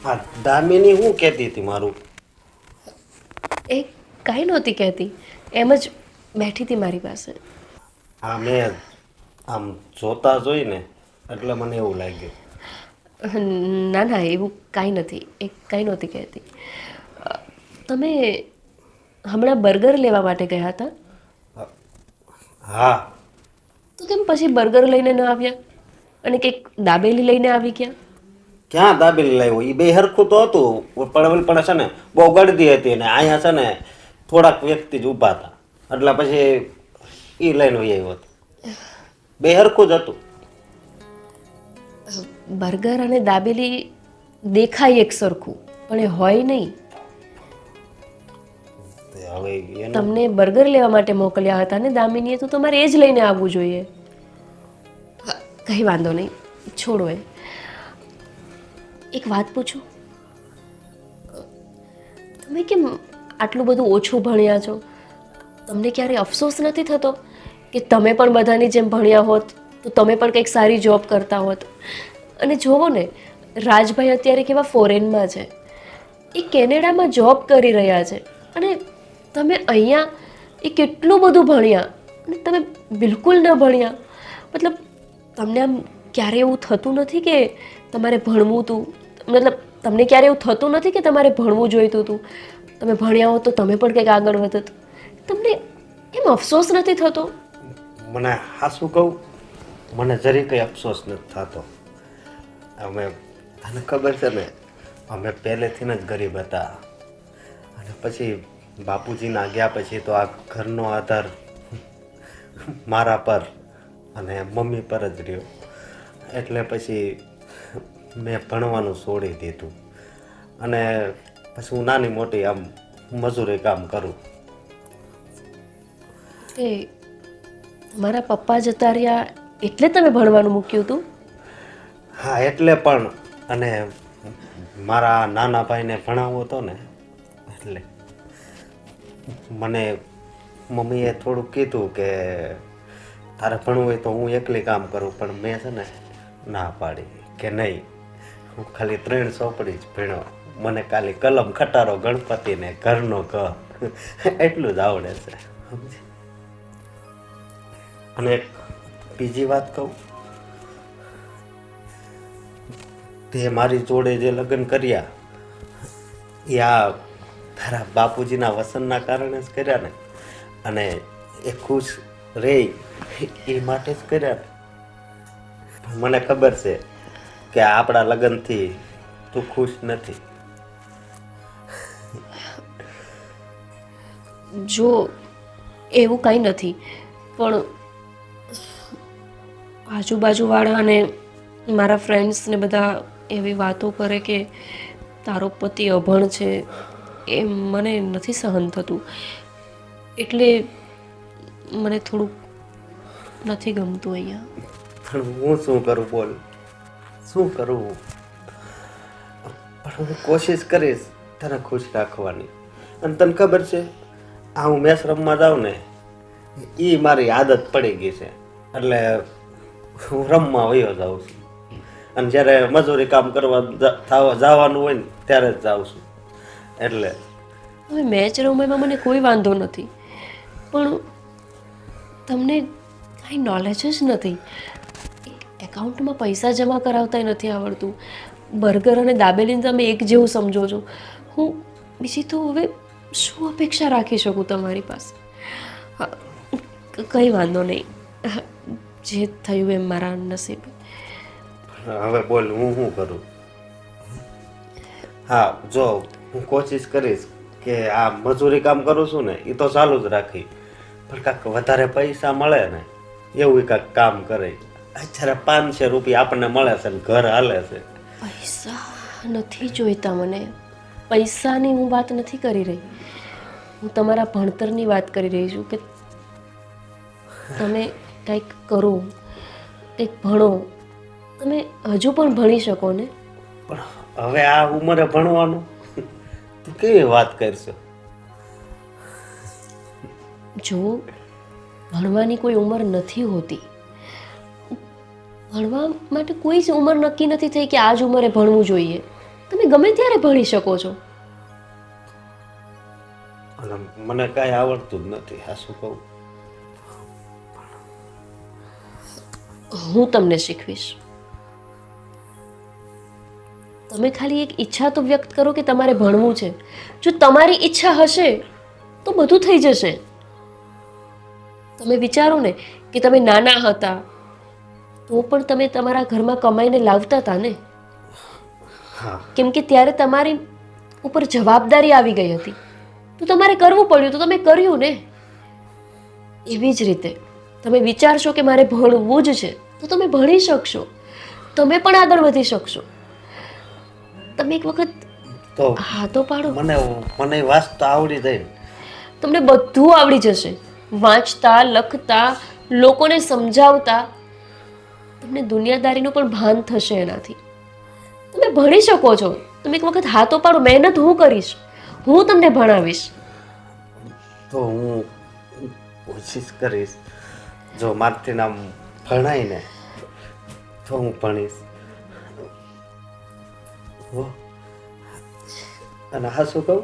હા, દામિની શું કહેતી હતી મારું? એ કાંઈ નહોતી કહેતી, એમ જ બેઠી હતી મારી પાસે. હા, મેં આમ જોતા જોઈને એટલે મને એવું લાગ્યું. ના ના, એવું કાંઈ નથી. એ કાંઈ નહોતી કહેતી. તમે હમણાં બર્ગર લેવા માટે ગયા હતા? હા. તો કેમ પછી બર્ગર લઈને ન આવ્યા અને કંઈક દાબેલી લઈને આવી ગયા? ક્યાં દાબેલી લાવ્યો? એ બે હરખું તો હતું, પણ છે ને બહુ ગળદી હતી, અને અહીંયા છે ને થોડાક વ્યક્તિ જ ઊભા હતા, એટલે પછી એ લઈને આવ્યો હતો. બે હરખું જ હતું. બર્ગર અને દાબેલી દેખાય એક સરખું, પણ એ હોય નહીં. હવે એનું તમને બર્ગર લેવા માટે મોકલ્યા હતા ને દામિનીએ, તો તમારે એ જ લઈને આવવું જોઈએ. કંઈ વાંધો નહીં, છોડો એ. એક વાત પૂછું, તમે કેમ આટલું બધું ઓછું ભણ્યા છો? તમને ક્યારે અફસોસ નથી થતો કે તમે પણ બધાની જેમ ભણ્યા હોત તો તમે પણ કંઈક સારી જોબ કરતા હોત? અને જોવો ને, રાજભાઈ અત્યારે કેવા ફોરેનમાં છે, એ કેનેડામાં જોબ કરી રહ્યા છે, અને તમે અહીંયા એ કેટલું બધું ભણ્યા અને તમે બિલકુલ ન ભણ્યા. મતલબ તમને આમ ક્યારે એવું થતું નથી કે તમારે ભણવું હતું? મતલબ તમને ક્યારે એવું થતું નથી કે તમારે ભણવું જોઈતું હતું? તમે ભણ્યા હોત તો તમે પણ કંઈક આગળ વધત. તમને એમ અફસોસ નથી થતો? મને હાસું કહું, મને જરી કંઈ અફસોસ નથી થતો. અમે તને ખબર છે ને, અમે પહેલેથી જ ગરીબ હતા, અને પછી બાપુજીના ગયા પછી તો આ ઘરનો આધાર મારા પર અને મમ્મી પર જ રહ્યો. એટલે પછી મેં ભણવાનું છોડી દીધું, અને પછી હું નાની મોટી આમ મજૂરી કામ કરું. એ મારા પપ્પા જતા રહ્યા એટલે તમે ભણવાનું મૂક્યું હતું? હા, એટલે પણ, અને મારા નાના ભાઈને ભણાવવો હતો ને, એટલે મને મમ્મીએ થોડુંક કીધું કે તારે ભણવું હોય તો હું એકલી કામ કરું, પણ મેં છે ને ના પાડી કે નહીં, હું ખાલી 3 ચોપડી જ ભણ્યો, મને ખાલી કલમ ખટારો ગણપતિ ને ઘરનો ઘ એટલું જ આવડે છે. અને બીજી વાત કહું, તે મારી જોડે જે લગ્ન કર્યા એ આ તારા બાપુજીના વસનના કારણે જ કર્યા ને, અને એ ખુશ રહે એ માટે જ કર્યા ને. મને ખબર છે કે આપણા લગ્નથી તું ખુશ નથી. જો એવું કંઈ નથી, પણ આજુબાજુવાળા અને મારા ફ્રેન્ડ્સ ને બધા એવી વાતો કરે કે તારો પતિ અભણ છે, એ મને નથી સહન થતું, એટલે મને થોડુંક નથી ગમતું અહીંયા. પણ હું શું કરું બોલ, શું કરું? પણ હું કોશિશ કરીશ તને ખુશ રાખવાની. અને તને ખબર છે, આ હું મેચ રમવા જાઉં ને એ મારી આદત પડી ગઈ છે. એટલે હું રમવા વયો જાઉં છું. અને જ્યારે મજૂરી કામ કરવા જવાનું હોય ને ત્યારે જ જાઉં છું. એટલે હવે મેચ રમવામાં મને કોઈ વાંધો નથી, પણ તમને કાંઈ નોલેજ જ નથી. એકાઉન્ટમાં પૈસા જમા કરાવતા નથી આવડતું. બર્ગર અને દાબેલીને તમે એક જેવું સમજો છો. હું બીજી તો હવે શું અપેક્ષા રાખી શકું તમારી પાસે? કંઈ વાંધો નહીં, જે થયું એમ મારા નસીબે. હવે બોલ હું શું કરું? હા જો હું કોશિશ કરીશ કે આ મજૂરી કામ કરું છું ને એ તો ચાલુ જ રાખી, પણ કાંઈક વધારે પૈસા મળે ને એવું કાંઈક કામ કરે. અત્યારે 500 રૂપિયા આપણને મળે છે ને ઘર હાલે છે. પૈસા નથી જોઈતા મને. પૈસાની હું વાત નથી કરી રહી. હું તમારા ભણતરની વાત કરી રહી છું કે તમે કંઈક કરો, કંઈક ભણો. તમે હજુ પણ ભણી શકો ને. પણ હવે આ ઉંમરે ભણવાનું તું કેવી વાત કરશો? જો ભણવાની કોઈ ઉંમર નથી હોતી. ભણવા માટે કોઈ જ ઉંમર નક્કી નથી થઈ કે આ જ ઉંમરે ભણવું જોઈએ. તમે ગમે ત્યારે ભણી શકો છો. અને મને કાંઈ આવડતું જ નથી. આ શું કહું? હું તમને શીખવીશ. તમે ખાલી એક ઈચ્છા તો વ્યક્ત કરો કે તમારે ભણવું છે. જો તમારી ઈચ્છા હશે તો બધું થઈ જશે. તમે વિચારો ને કે તમે નાના હતા તો પણ તમે તમારા ઘરમાં કમાઈને લાવતા હતા ને. કેમ કે ત્યારે તમારી ઉપર જવાબદારી આવી ગઈ હતી તો તમારે કરવું પડ્યું, તો તમે કર્યું ને. એવી જ રીતે તમે વિચારશો કે મારે ભણવું જ છે તો તમે ભણી શકશો. તમે પણ આગળ વધી શકશો. તમે એક વખત તો હા તો પાડો. મને વાંચતા આવડી જાય ને. તમને બધું આવડી જશે. વાંચતા, લખતા, લોકોને સમજાવતા. તમને દુનિયાદારીનું પણ ભાન થશે એનાથી. તમે ભણી શકો છો. તમે એક વખત હાથો પાડો. મહેનત હું કરીશ, હું તમને ભણાવીશ. તો હું કોશિશ કરીશ. જો મારથી નામ ભણાય ને તો હું ભણીશ. હો. અને હા શું કહું,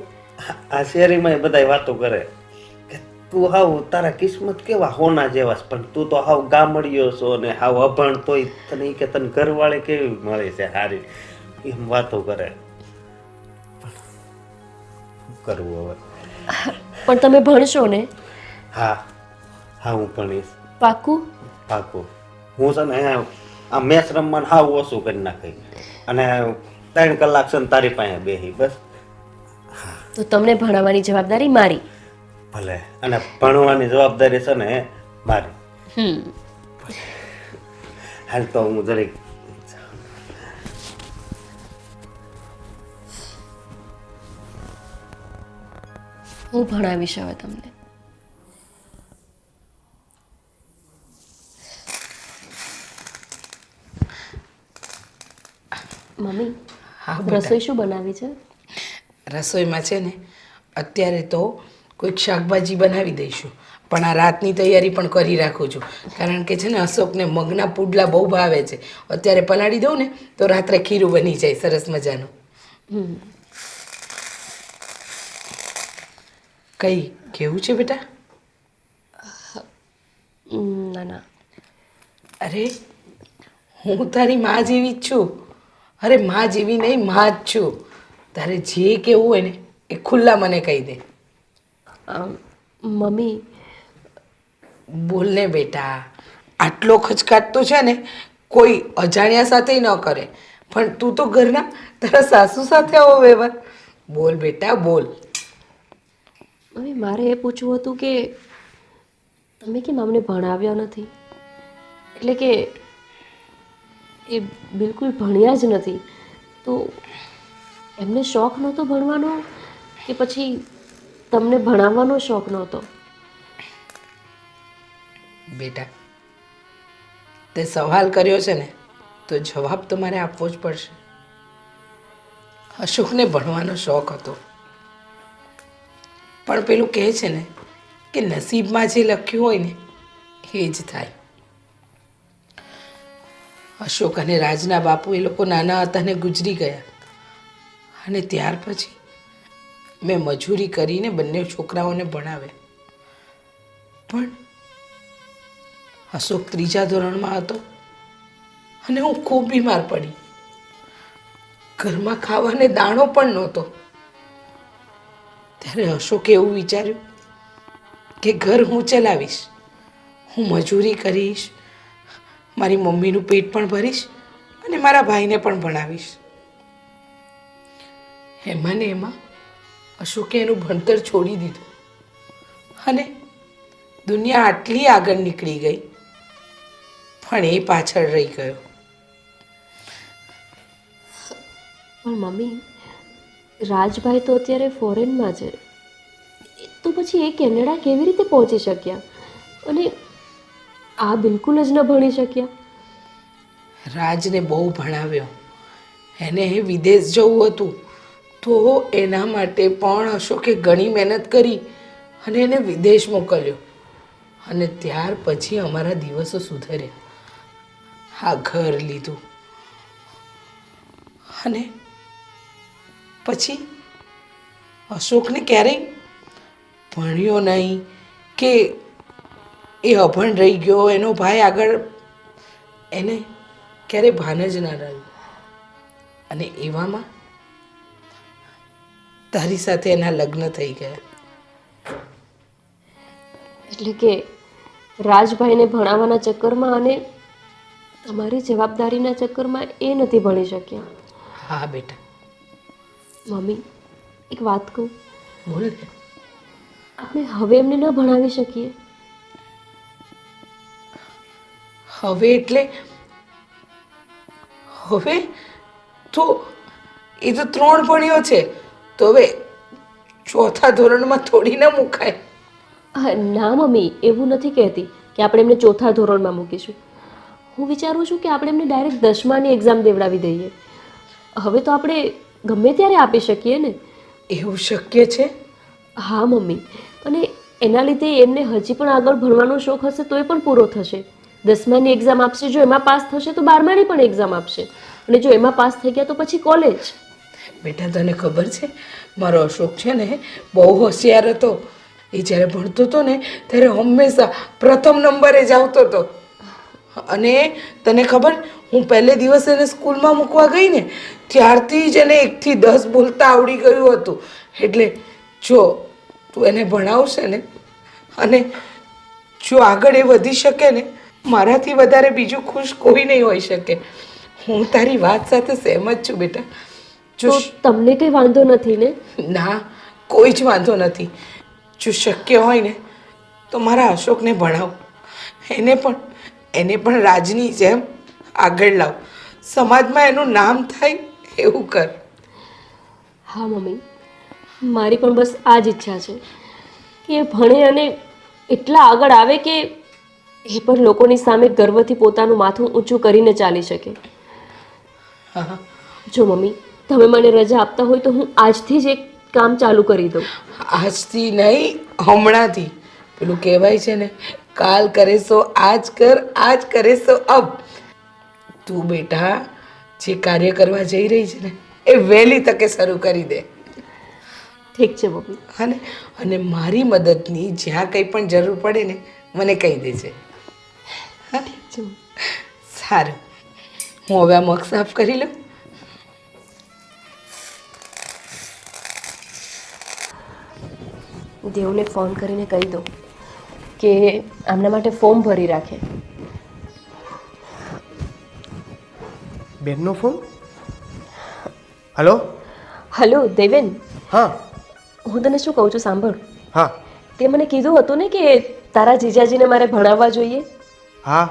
આ શેરીમાં બધા વાતો કરે કે તું હાવ તારા કિસ્મત કેવા હોના જેવા છે, પણ તું તો હાવ ગામડિયો છો ને હાવ અભણ તોય તને ઈ કે તને ઘરવાળી કેવી મળે છે સારી, એમ વાતો કરે. શું કરવું હવે? પણ તમે ભણશો ને? હા હા હું ભણીશ. પાક્કું? પાકું. હું છે ને આ મેચ રમવાનું હાવ ઓછું કરી નાખી અને 3 કલાક છે ને તારી પાસે બેસી બસ. તો તમને ભણાવવાની જવાબદારી મારી. ભલે. અને ભણવાની જવાબદારી છે ને મારી. હાલ તો હું જરીક હું ભણાવીશ હવે તમને. મમ્મી, હા બેટા. રસોઈ શું બનાવી છે? રસોઈમાં છે ને અત્યારે તો કોઈક શાકભાજી બનાવી દઈશું, પણ આ રાતની તૈયારી પણ કરી રાખું છું, કારણ કે છે ને અશોકને મગના પુડલા બહુ ભાવે છે. અત્યારે પલાળી દઉં ને તો રાત્રે ખીરું બની જાય સરસ મજાનું. કઈ કેવું છે બેટા? ના ના, અરે હું તારી માં જેવી જ છું. અરે માં જેવી નહીં, માં જ છું. તારે જે કેવું હોય ને એ ખુલ્લા મને કહી દે. મમ્મી. બોલ ને બેટા, આટલો ખચકાટ તો છે ને કોઈ અજાણ્યા સાથે ન કરે, પણ તું તો ઘરના તારા સાસુ સાથે આવો વ્યવહાર. બોલ બેટા બોલ. મમ્મી, મારે એ પૂછવું હતું કે તમે કેમ અમને ભણાવ્યા નથી? એટલે કે એ બિલકુલ ભણ્યા જ નથી તો એમને શોખ નહોતો ભણવાનો કે પછી તમને ભણાવવાનો શોખ નહોતો? બેટા, તે સવાલ કર્યો છે ને તો જવાબ તો મારે આપવો જ પડશે. અશોકને ભણવાનો શોખ હતો, પણ પેલું કહે છે ને કે નસીબમાં જે લખ્યું હોય ને એ જ થાય. અશોક અને રાજના બાપુ એ લોકો નાના હતા ને ગુજરી ગયા, અને ત્યાર પછી મેં મજૂરી કરીને બંને છોકરાઓને ભણાવ્યા. પણ અશોક 3જા ધોરણમાં હતો અને હું ખૂબ બીમાર પડી. ઘરમાં ખાવાને દાણો પણ નહોતો. ત્યારે અશોકે એવું વિચાર્યું કે ઘર હું ચલાવીશ, હું મજૂરી કરીશ, મારી મમ્મીનું પેટ પણ ભરીશ અને મારા ભાઈને પણ ભણાવીશ. એમાં ને એમાં અશોકે એનું ભણતર છોડી દીધું અને દુનિયા આટલી આગળ નીકળી ગઈ, પણ એ પાછળ રહી ગયો. પણ મમ્મી, રાજભાઈ તો અત્યારે ફોરેનમાં છે, તો પછી એ કેનેડા કેવી રીતે પહોંચી શક્યા? અને આ બિલકુલ જ ન ભણી શક્યા? રાજને બહુ ભણાવ્યો, એને વિદેશ જવું હતું, તો એના માટે પણ અશોકે ઘણી મહેનત કરી અને એને વિદેશ મોકલ્યો. અને ત્યાર પછી અમારા દિવસો સુધર્યા. આ ઘર લીધું અને પછી અશોકને ક્યારેય ભણ્યો નહીં કે એ અભણ રહી ગયો, એનો ભાઈ આગળ, એને ક્યારેય ભાન જ ના રહ્યું. અને એવામાં તારી સાથે એના લગ્ન થઈ ગયા. એટલે કે રાજભાઈને ભણાવવાના ચક્કરમાં અને તમારી જવાબદારીના ચક્કરમાં એ નથી ભણી શક્યા? હા બેટા. મમ્મી, એક વાત કહું? બોલ. આપણે હવે એમને ન ભણાવી શકીએ? હવે એટલે હવે તો એ તો 3 ભણ્યો છે, તો હવે 4થા ધોરણમાં થોડી ના મુકાય. ના મમ્મી, એવું નથી કહેતી કે આપણે એમને 4થા ધોરણમાં મૂકીશું. હું વિચારું છું કે આપણે એમને ડાયરેક્ટ 10માની એક્ઝામ દેવડાવી દઈએ. હવે તો આપણે ગમે ત્યારે આપી શકીએ ને. એવું શક્ય છે? હા મમ્મી, અને એના લીધે એમને હજી પણ આગળ ભણવાનો શોખ હશે તો એ પણ પૂરો થશે. 10માની એક્ઝામ આપશે, જો એમાં પાસ થશે તો 12માની પણ એક્ઝામ આપશે, અને જો એમાં પાસ થઈ ગયા તો પછી કોલેજ. બેટા, તને ખબર છે મારો અશોક છે ને બહુ હોશિયાર હતો. એ જ્યારે ભણતો હતો ને ત્યારે હંમેશા પ્રથમ નંબરે જ આવતો હતો. અને તને ખબર, હું પહેલે દિવસે એને સ્કૂલમાં મૂકવા ગઈ ને ત્યારથી જ એને 1 થી 10 બોલતા આવડી ગયું હતું. એટલે જો તું એને ભણાવશે ને અને જો આગળ એ વધી શકે ને, મારાથી વધારે બીજું ખુશ કોઈ નહીં હોઈ શકે. હું તારી વાત સાથે સહેમત છું બેટા. તો તમને કંઈ વાંધો નથી ને? ના, કોઈ જ વાંધો નથી. જો શક્ય હોય ને તો મારા અશોકને ભણાવ, એને પણ રાજની જેમ આગળ લાવ, સમાજમાં એનું નામ થાય એવું કર. હા મમ્મી, મારી પણ બસ આ જ ઈચ્છા છે કે એ ભણે અને એટલા આગળ આવે કે એ પણ લોકોની સામે ગર્વથી પોતાનું માથું ઊંચું કરીને ચાલી શકે. હા, જો મમ્મી, તમે મને રજા આપતા હોય તો હું આજથી જ એક કામ ચાલુ કરી દઉં. આજથી નહીં, હમણાંથી. પેલું કહેવાય છે ને, કાલ કરે સો આજ કર, આજ કરે સો અબ. તું બેટા જે કાર્ય કરવા જઈ રહી છે ને એ વહેલી તકે શરૂ કરી દે. ઠીક છે મમ્મી. અને મારી મદદની જ્યાં કંઈ પણ જરૂર પડે ને મને કહી દેજે. ઠીક છે. સારું, હું હવે આ મગ સાફ કરી લઉં. દેવને ફોન કરીને કહી દો કે આમના માટે ફોર્મ ભરી રાખે. બેનનો ફોન? હલો? હલો દેવેન, હા હું તને શું કહું છું સાંભળ. હા તે મને કીધું હતું ને કે તારા જીજાજીને મારે ભણાવવા જોઈએ. હા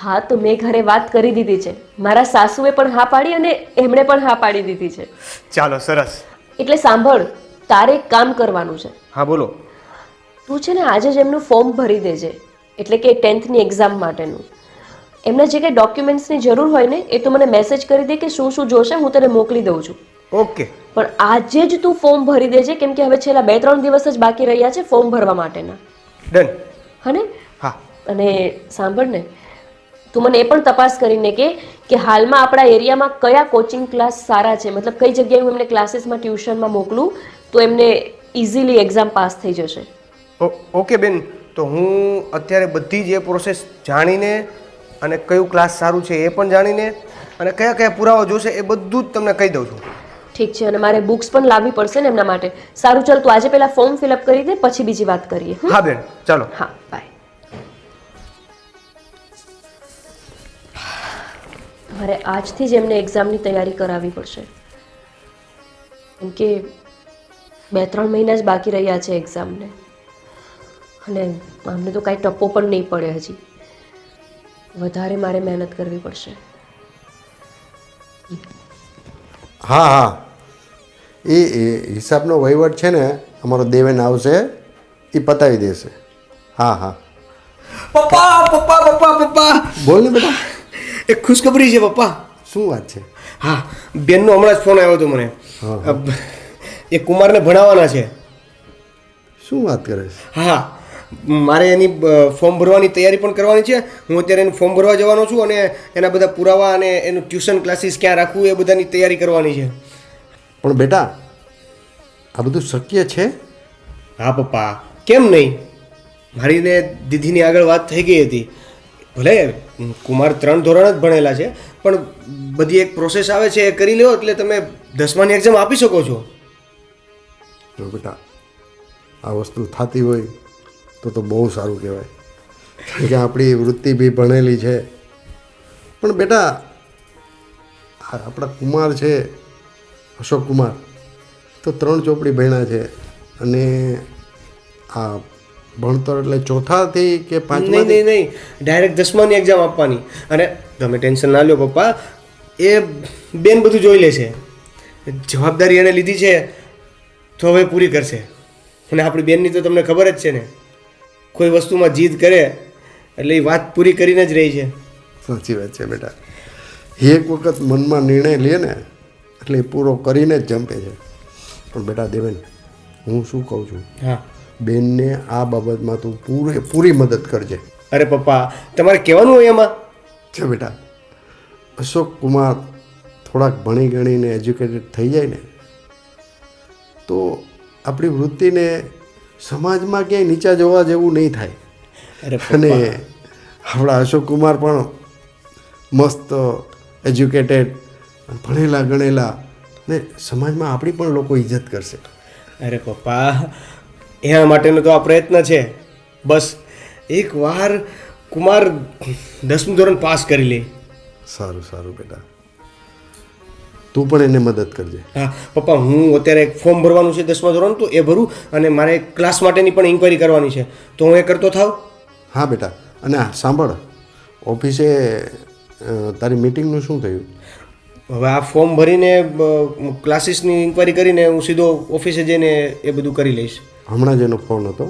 હા, તો મેં ઘરે વાત કરી દીધી છે. મારા સાસુએ પણ હા પાડી અને એમણે પણ હા પાડી દીધી છે. ચાલો સરસ. એટલે સાંભળ, તારે એક કામ કરવાનું છે. હા બોલો. તું છે ને આજે જ એમનું ફોર્મ ભરી દેજે, એટલે કે 10th એક્ઝામ માટેનું. એમના જે કંઈ ડોક્યુમેન્ટ્સની જરૂર હોય ને એ તો મને મેસેજ કરી દે કે શું શું જોશે, હું તને મોકલી દઉં છું. ઓકે. પણ આજે જ તું ફોર્મ ભરી દેજે, કેમ કે હવે છેલ્લા 2-3 દિવસ જ બાકી રહ્યા છે ફોર્મ ભરવા માટેના. ડન. હને? હા. અને સાંભળ ને, તું મને એ પણ તપાસ કરીને કે હાલમાં આપણા એરિયામાં કયા કોચિંગ ક્લાસ સારા છે, મતલબ કઈ જગ્યાએ હું એમને ક્લાસીસમાં ટ્યુશનમાં મોકલું તો એમને ઇઝીલી એક્ઝામ પાસ થઈ જશે. ઓકે બેન, તો હું અત્યારે બધી જ એ પ્રોસેસ જાણીને અને કયું ક્લાસ સારું છે એ પણ જાણીને અને કયા કયા પુરાવા જોશે એ બધું જ તમને કહી દઉં છું. ઠીક છે. અને મારે બુક્સ પણ લાવવી પડશે ને એમના માટે. સારું, ચાલ તું આજે પહેલા ફોર્મ ફિલઅપ કરી દે, પછી બીજી વાત કરીએ. હા બેન, ચાલો. હા, બાય. મારે આજથી જ એમને એક્ઝામની તૈયારી કરાવવી પડશે, કેમ કે 2-3 મહિના જ બાકી રહ્યા છે એક્ઝામને, અને અમને તો કાંઈ ટપ્પો પણ નહીં પડે હજી. વધારે મારે મહેનત કરવી પડશે. હા હા, એ હિસાબનો વહીવટ છે ને અમારો દેવેન આવશે, એ પતાવી દેશે. હા હા. પપ્પા પપ્પા પપ્પા પપ્પા, બોલ ને બેટા, એક ખુશખબરી છે પપ્પા. શું વાત છે? હા, બેનનો હમણાં જ ફોન આવ્યો હતો મને. એ કુમારને ભણાવવાના છે. શું વાત કરે છે? હા, મારે એની ફોર્મ ભરવાની તૈયારી પણ કરવાની છે. હું અત્યારે એનું ફોર્મ ભરવા જવાનો છું અને એના બધા પુરાવા અને એનું ટ્યુશન ક્લાસીસ ક્યાં રાખવું એ બધાની તૈયારી કરવાની છે. પણ બેટા, આ બધું શક્ય છે? હા પપ્પા, કેમ નહીં? મારી ને દીદીની આગળ વાત થઈ ગઈ હતી. ભલે કુમાર 3 ધોરણ જ ભણેલા છે, પણ બધી એક પ્રોસેસ આવે છે એ કરી લો એટલે તમે 10માની એક્ઝામ આપી શકો છો. જો બેટા, આ વસ્તુ થતી હોય તો બહુ સારું કહેવાય, કારણ કે આપણી વૃત્તિ બી ભણેલી છે. પણ બેટા, આપણા કુમાર છે, અશોક કુમાર, તો 3 ચોપડી ભણ્યા છે, અને આ ભણતર એટલે ચોથાથી કે નહીં પાંચમાથી? નહીં નહીં, ડાયરેક્ટ 10માની એક્ઝામ આપવાની. અને તમે ટેન્શન ના લો પપ્પા, એ બેન બધું જોઈ લેશે. જવાબદારી એને લીધી છે તો હવે પૂરી કરશે. અને આપણી બેનની તો તમને ખબર જ છે ને, કોઈ વસ્તુમાં જીદ કરે એટલે એ વાત પૂરી કરીને જ રહી છે. સાચી વાત છે બેટા, એક વખત મનમાં નિર્ણય લે ને એટલે એ પૂરો કરીને જ જંપે છે. પણ બેટા દેવેન, હું શું કહું છું, હા. બેનને આ બાબતમાં તું પૂરી મદદ કરજે. અરે પપ્પા, તમારે કહેવાનું હોય એમાં. છે બેટા, અશોક કુમાર થોડાક ભણી ગણીને એજ્યુકેટેડ થઈ જાય ને તો આપણી વૃત્તિને સમાજમાં ક્યાંય નીચા જોવા જેવું નહીં થાય. અરે અને આપણા અશોક કુમાર પણ મસ્ત એજ્યુકેટેડ, ભણેલા ગણેલા, ને સમાજમાં આપણી પણ લોકો ઇજ્જત કરશે. અરે પપ્પા, એના માટેનો તો આ પ્રયત્ન છે. બસ એકવાર કુમાર 10મું ધોરણ પાસ કરી લે. સારું સારું બેટા, તું પણ એને મદદ કરજે. હા પપ્પા, હું અત્યારે એક ફોર્મ ભરવાનું છે 10મા ધોરણ, તો એ ભરું, અને મારે ક્લાસ માટેની પણ ઇન્ક્વાયરી કરવાની છે, તો હું એ કરતો થાવ. હા બેટા, અને સાંભળ, ઓફિસે તારી મિટિંગનું શું થયું? હવે આ ફોર્મ ભરીને ક્લાસીસની ઇન્ક્વાયરી કરીને હું સીધો ઓફિસે જઈને એ બધું કરી લઈશ. હમણાં જ એનો ફોન હતો.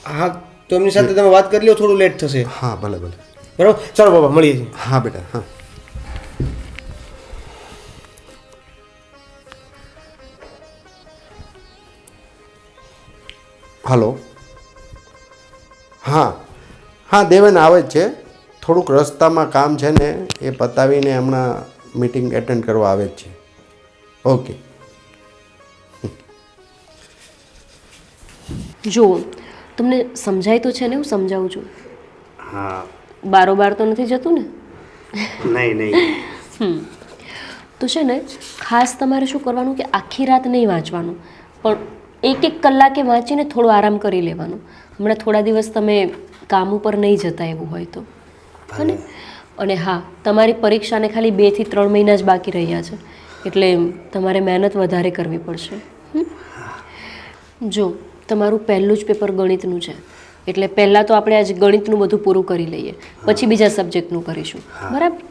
હા, તો એમની સાથે તમે વાત કરી લો, થોડું લેટ થશે. હા ભલે ભલે. બરાબર, ચાલો બાબા, મળીએ છીએ. હા બેટા, હા. હલો. હા હા, દેવેન આવે જ છે. થોડુંક રસ્તામાં કામ છે ને, એ પતાવીને હમણાં મીટિંગ એટેન્ડ કરવા આવે જ છે. ઓકે. જો તમને સમજાય તો છે ને, હું સમજાવું છું. હા. બારોબાર તો નથી જતું ને? નહીં નહીં. તો છે ને, ખાસ તમારે શું કરવાનું કે આખી રાત નહીં વાંચવાનું, પણ 1-1 કલાકે વાંચીને થોડો આરામ કરી લેવાનો. હમણાં થોડા દિવસ તમે કામ ઉપર નહીં જતા એવું હોય તો. અને હા, તમારી પરીક્ષાને ખાલી 2 થી 3 મહિના જ બાકી રહ્યા છે, એટલે તમારે મહેનત વધારે કરવી પડશે. જો તમારું પહેલું જ પેપર ગણિતનું છે, એટલે પહેલાં તો આપણે આજે ગણિતનું બધું પૂરું કરી લઈએ, પછી બીજા સબ્જેક્ટનું કરીશું, બરાબર?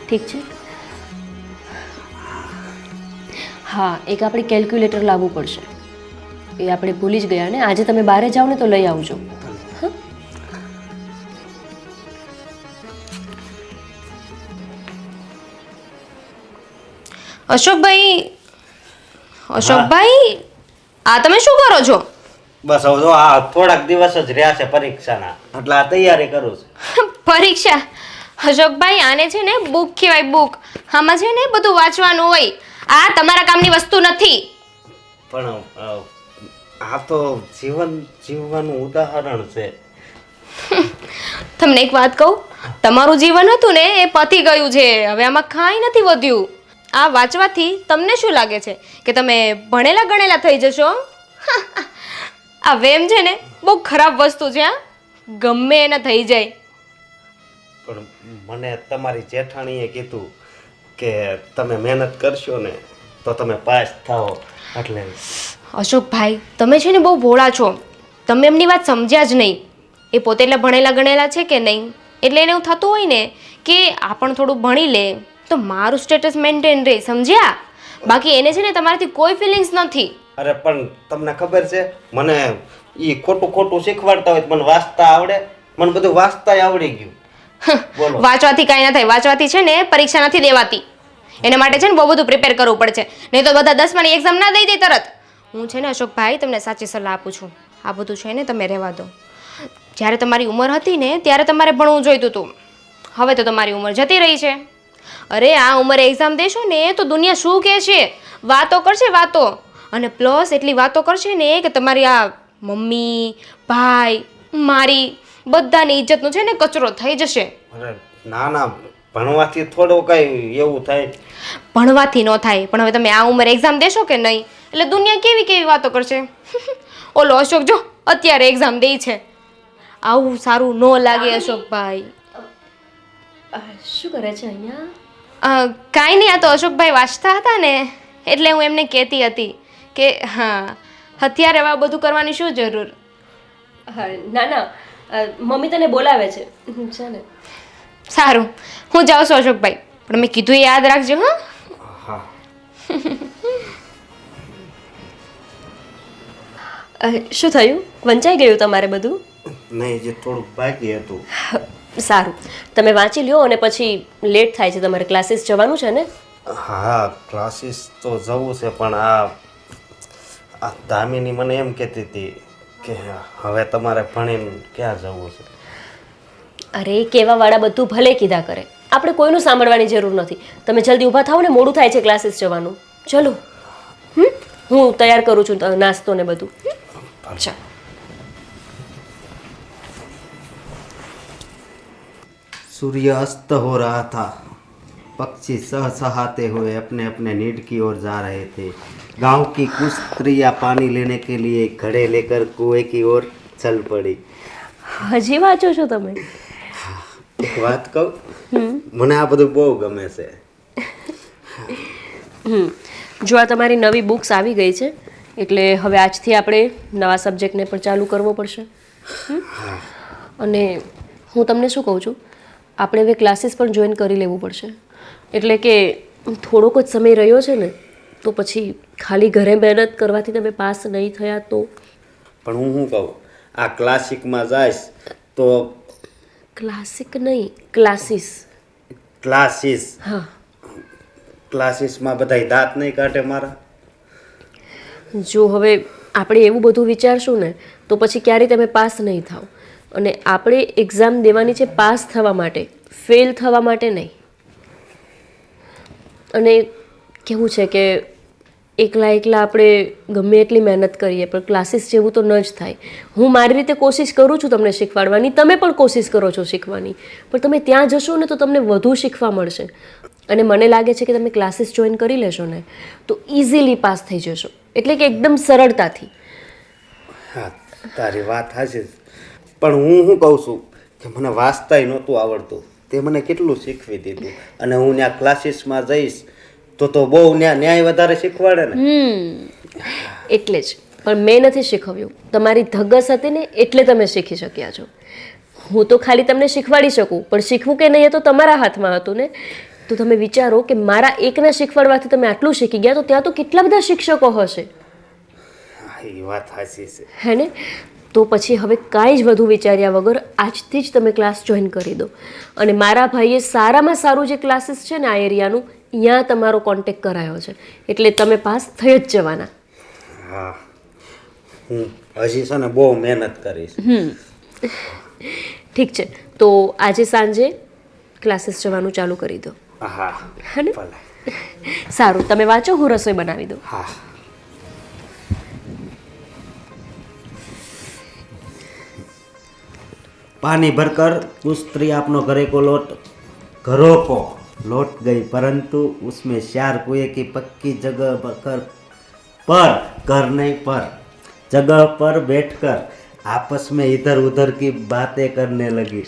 ઠીક છે. હા, એક આપણે કેલ્ક્યુલેટર લાવવું પડશે. એ આપણે ભૂલી જ ગયા ને. આજે તમે બહાર જાઓ ને તો લઈ આવજો. અશોકભાઈ, આ તમે શું કરો છો? બસ હવે જો આ થોડાક દિવસ જ રહ્યા છે પરીક્ષાના, એટલે આ તૈયારી કરું છું. પરીક્ષા? અશોકભાઈ, આને છે ને બુક કહેવાય, બુક. આમાં છે ને બધું વાંચવાનું હોય. આ તમારા કામની વસ્તુ નથી. પણ આ તો જીવન જીવવાનું ઉદાહરણ છે. તમને એક વાત કહું, તમારું જીવન હતું ને એ પતી ગયું છે. હવે આમાં કાંઈ નથી વધ્યું. આ વાંચવાથી તમને શું લાગે છે કે તમે ભણેલા ગણેલા થઈ જશો? આ વેમ છે ને બહુ ખરાબ વસ્તુ છે. ગમે એને થઈ જાય. પણ મને તમારી જેઠાણીએ કીધું કે તમે મહેનત કરશો ને તો તમે પાસ થાઓ. એટલે અશોકભાઈ, તમે છે ને બહુ ભોળા છો. તમે એમની વાત સમજ્યા જ નહીં. એ પોતે એટલે ભણેલા ગણેલા છે કે નહીં, એટલે એને એવું થતું હોય ને કે આ પણ થોડું ભણી લે તો મારું સ્ટેટસ મેન્ટેન રહે, સમજ્યા? બાકી એને છે ને તમારાથી કોઈ ફિલિંગ્સ નથી. અરે પણ તમને ખબર છે, મને ઈ ખોટું ખોટું શીખવાડતા હોય તો મને વાંચતા આવડે. મને બધું વાંચતાય આવડી ગયું. બોલો. વાંચવાથી કાંઈ ના થાય. વાંચવાથી છે ને પરીક્ષા નથી દેવાતી. એના માટે છે ને બહુ બધું પ્રિપેર કરવું પડે છે. નહીં તો બધા 10માની એક્ઝામ ના દઈ દે તરત. હું છે ને અશોકભાઈ તમને સાચી સલાહ આપું છું. આ બધું છે ને તમે રહેવા દો. જ્યારે તમારી ઉંમર હતી ને ત્યારે તમારે ભણવું જોઈતું હતું. હવે તો તમારી ઉંમર જતી રહી છે. અરે આ ઉંમરે એક્ઝામ દેશો ને તો દુનિયા શું કહે છે, વાતો કરશે વાતો. અને પ્લસ એટલી વાતો કરશે ને કે તમારી આ મમ્મી, ભાઈ, મારી બધાની ઇજ્જતનું છે ને કચરો થઈ જશે. અરે ના ના, ભણવાથી થોડું કઈ એવું થાય. ભણવાથી ન થાય, પણ હવે તમે આ ઉંમરે એક્ઝામ દેશો કે નહીં એટલે દુનિયા કેવી કેવી વાતો કરશે. ઓલો અશોક જો અત્યારે એક્ઝામ દે છે. આવું સારું ન લાગે અશોકભાઈ. શું કરે છે અહીંયા? કાંઈ નહીં, આ તો અશોકભાઈ વાંચતા હતા ને એટલે હું એમને કહેતી હતી કે હા અત્યારે આ બધું કરવાની શું જરૂર. ના ના, મમ્મી તને બોલાવે છે. છે ને. સારું, હું જાઉં છું અશોકભાઈ, પણ મેં કીધું એ યાદ રાખજો. હા, શું થયું? વંચાઈ ગયું તમારે બધું? નહીં, જે થોડુંક બાકી હતું. સારું, તમે વાંચી લ્યો અને પછી લેટ થાય છે, તમારે ક્લાસીસ જવાનું છે ને? હા, ક્લાસીસ તો જવું છે, પણ આ દામિની મને એમ કહેતી હતી કે હવે તમારે ભણીને ક્યાં જવું છે. અરે કહેવાવાળા બધું ભલે કીધા કરે, આપણે કોઈનું સાંભળવાની જરૂર નથી. તમે જલ્દી ઊભા થાઓ ને, મોડું થાય છે ક્લાસીસ જવાનું. ચલો, હું તૈયાર કરું છું નાસ્તો ને બધું. ચાલો. सूर्य अस्त हो रहा था, पक्षी सहसहाते हुए अपने अपने नीड की ओर जा रहे थे. गांव की कुछ स्त्रियां पानी लेने के लिए घड़े लेकर कुएं की ओर चल पड़ी. હજી વાંચો છો તમે? એક વાત કહું, મને આ બધું બહુ ગમે છે. જો આ તમારી નવી બુક્સ આવી ગઈ છે એટલે હવે આજથી આપણે નવા સબ્જેક્ટને પણ ચાલુ કરવો પડશે. અને હું તમને શું કહું છું, આપણે હવે ક્લાસીસ પણ જોઈન કરી લેવું પડશે. એટલે કે થોડોક જ સમય રહ્યો છે ને, તો પછી ખાલી ઘરે મહેનત કરવાથી તમે પાસ નહીં થયા તો? પણ હું શું કહું, આ ક્લાસિકમાં જઈશ તો ક્લાસિક નહીં, ક્લાસીસ. ક્લાસીસ? હા. ક્લાસીસમાં બધા દાંત નહીં કાઢે મારા? જો હવે આપણે એવું બધું વિચારશું ને તો પછી ક્યારેય તમે પાસ નહીં થાવ. અને આપણે એક્ઝામ દેવાની છે પાસ થવા માટે, ફેલ થવા માટે નહીં. અને કેવું છે કે એકલા એકલા આપણે ગમે એટલી મહેનત કરીએ પણ ક્લાસીસ જેવું તો ન જ થાય. હું મારી રીતે કોશિશ કરું છું તમને શીખવાડવાની, તમે પણ કોશિશ કરો છો શીખવાની, પણ તમે ત્યાં જશો ને તો તમને વધુ શીખવા મળશે. અને મને લાગે છે કે તમે ક્લાસીસ જોઈન કરી લેશો ને તો ઇઝીલી પાસ થઈ જશો. એટલે કે એકદમ સરળતાથી. હા, તારી વાત હાચી. પણ હું શું કહું છું કે મને વાંચતાય નહોતું આવડતું, તે મને કેટલું શીખવી દીધું. અને હું ત્યાં ક્લાસીસમાં જઈશ તો બહુ ન્યાય વધારે શીખવાડે ને. એટલે જ. પણ મેં નથી શીખવ્યું, તમારી ધગસ હતી ને એટલે તમે શીખી શક્યા છો. હું તો ખાલી તમને શીખવાડી શકું, પણ શીખવું કે નહીં એ તો તમારા હાથમાં હતું ને. તો તમે વિચારો કે મારા એકના શીખવાડવાથી તમે આટલું શીખી ગયા, તો ત્યાં તો કેટલા બધા શિક્ષકો હશે, હા, એ વાત સાચી છે. હે ને? તો પછી હવે કાંઈ જ વધુ વિચાર્યા વગર આજથી જ તમે ક્લાસ જોઈન કરી દો. અને મારા ભાઈએ સારામાં સારું જે ક્લાસીસ છે ને આ એરિયાનું, ત્યાં તમારો કોન્ટેક્ટ કરાયો છે, એટલે તમે પાસ થઈ જ જવાના. હા, હું હજી છે ને બહુ મહેનત કરીશ. ઠીક છે, તો આજે સાંજે ક્લાસીસ જવાનું ચાલુ કરી દો. હા, હે ને? ભલે. સારું, તમે વાંચો, હું રસોઈ બનાવી દઉં. હા. पानी भरकर उस स्त्री आपनो घरे को घरों को लौट गई, परंतु उसमें 4 कुएं की पक्की जगह पर घर नहीं पर जगह पर बैठकर आपस में इधर उधर की बातें करने लगी.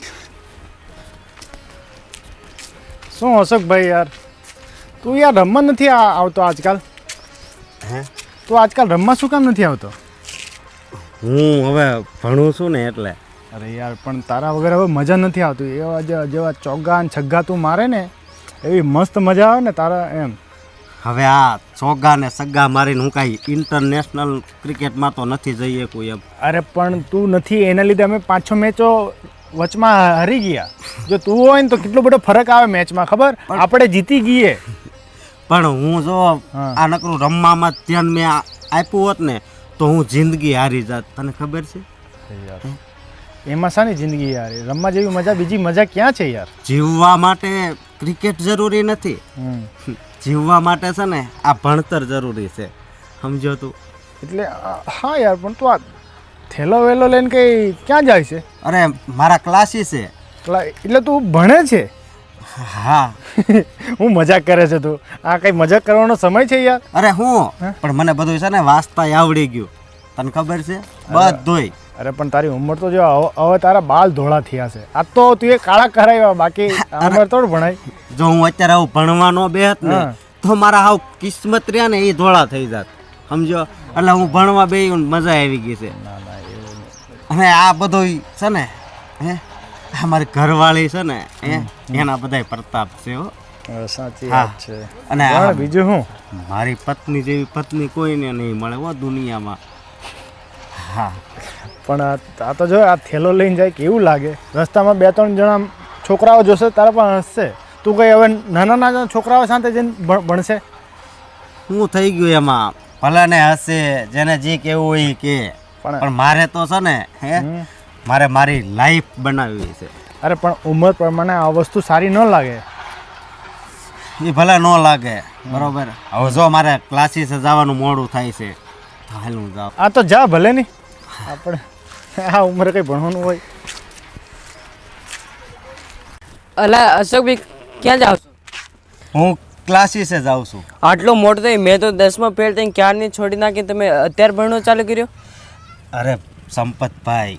શું અશોકભાઈ યાર, તું યાર રમવા નથી આવતો આજકાલ? હે? તું આજકાલ રમવા શું કામ નથી આવતો? હું હવે ભણું છું ને એટલે. અરે યાર, પણ તારા વગર હવે મજા નથી આવતી. એવા જેવા ચોગ્ગા ને છગ્ગા તું મારે ને એવી મસ્ત મજા આવે ને તારા એમ. હવે આ ચોગ્ગા ને સગ્ગા મારીને હું કાંઈ ઇન્ટરનેશનલ ક્રિકેટમાં તો નથી જઈએ કોઈ એમ. અરે પણ તું નથી એના લીધે અમે 5-6 મેચો વચમાં હારી ગયા. જો તું હોય ને તો કેટલો બધો ફરક આવે મેચમાં, ખબર? આપણે જીતી ગઈએ. પણ હું જો આ નકરું રમવામાં ધ્યાન મેં આપ્યું હોત ને તો હું જિંદગી હારી જાત. તને ખબર છે? એમાં શાની જિંદગી યાર? રમવા જેવી મજા બીજી મજા ક્યાં છે યાર? જીવવા માટે ક્રિકેટ જરૂરી નથી, જીવવા માટે છે ને આ ભણતર જરૂરી છે, સમજો તું? એટલે હા યાર, પણ તું આ થેલો વેલો લઈને કઈ ક્યાં જાય છે? અરે મારા ક્લાસીસ છે. એટલે તું ભણે છે? હા. હું મજાક કરે છે તું? આ કઈ મજાક કરવાનો સમય છે યાર? અરે હું પણ મને બધું છે ને વાંચતા આવડી ગયું, તને ખબર છે? બધુંય. અરે પણ તારી ઉંમર તો જો હવે તારા બાલ ધોળા થયા છે. આ તો તું એ કાળા કરાવ્યા, બાકી ઉંમર થોડું ભણાય. જો હું અત્યારે આવું ભણવાનો બેહત ને તો મારા હાવ કિસ્મત રહ્યા ને એ ધોળા થઈ જાત, સમજો? એટલે હું ભણવા બેહી મજા આવી ગઈ છે. અને આ બધું છે ને હે આ મારી ઘરવાળી છે ને એના બધાય પ્રતાપ છે હો. સાચી વાત છે. અને બીજું શું? મારી પત્ની જેવી પત્ની કોઈને નહીં મળે હો દુનિયામાં. હા, પણ આ તો જો આ થેલો લઈને જાય કેવું લાગે? રસ્તામાં 2-3 જણા છોકરાઓ જોશે તારા પણ હસશે. તું કઈ હવે નાના નાના છોકરાઓ સાથે જઈને ભણશે? હું થઈ ગયું એમાં? ભલે ને હશે, જેને જે કેવું હોય કે, પણ મારે તો છે ને હે મારે મારી લાઈફ બનાવવી છે. અરે પણ ઉંમર પ્રમાણે આ વસ્તુ સારી ન લાગે. એ ભલે ન લાગે, બરોબર. હવે જો મારે ક્લાસીસ જવાનું મોડું થાય છે તો હાલ હું જાઉં. આ તો જા ભલે નહીં, આપણે આ ઉંમરે કંઈ ભણવાનું હોય. અલા અશોકભાઈ, ક્યાં જાવ છો? હું ક્લાસીસે જાઉં છું. આટલો મોટો થઈ, મેં તો 10માં ફેલ થઈને ક્યારની છોડી નાખી, તમે અત્યારે ભણવાનું ચાલુ કર્યો? અરે સંપતભાઈ,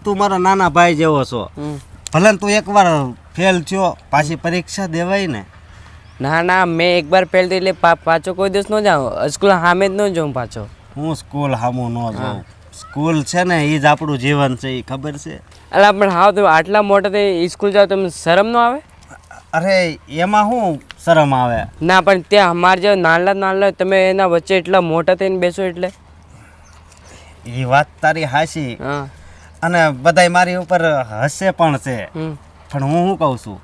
તું મારા નાના ભાઈ જેવો છો. ભલે તું એકવાર ફેલ થયો, પાછી પરીક્ષા દેવાય ને. ના ના, મેં એકવાર ફેલ થઈ એટલે પાછો કોઈ દિવસ ન જાઉં. સ્કૂલ સામે જ ન જાઉં પાછો. હું સ્કૂલ સામું ન જાઉં. સ્કૂલ છે ને એ જ આપણું જીવન છે, એ ખબર છે? અલા પણ હા, તમે આટલા મોટા થઈ સ્કૂલ જાઓ, તમને શરમ ન આવે? અરે એમાં શું શરમ આવે? ના પણ ત્યાં અમારે જે નાના તમે એના વચ્ચે એટલા મોટા થઈને બેસો એટલે. એ વાત તારી હાચી. હા. અને બધાય મારી ઉપર હસે પણ છે, પણ હું શું કહું છું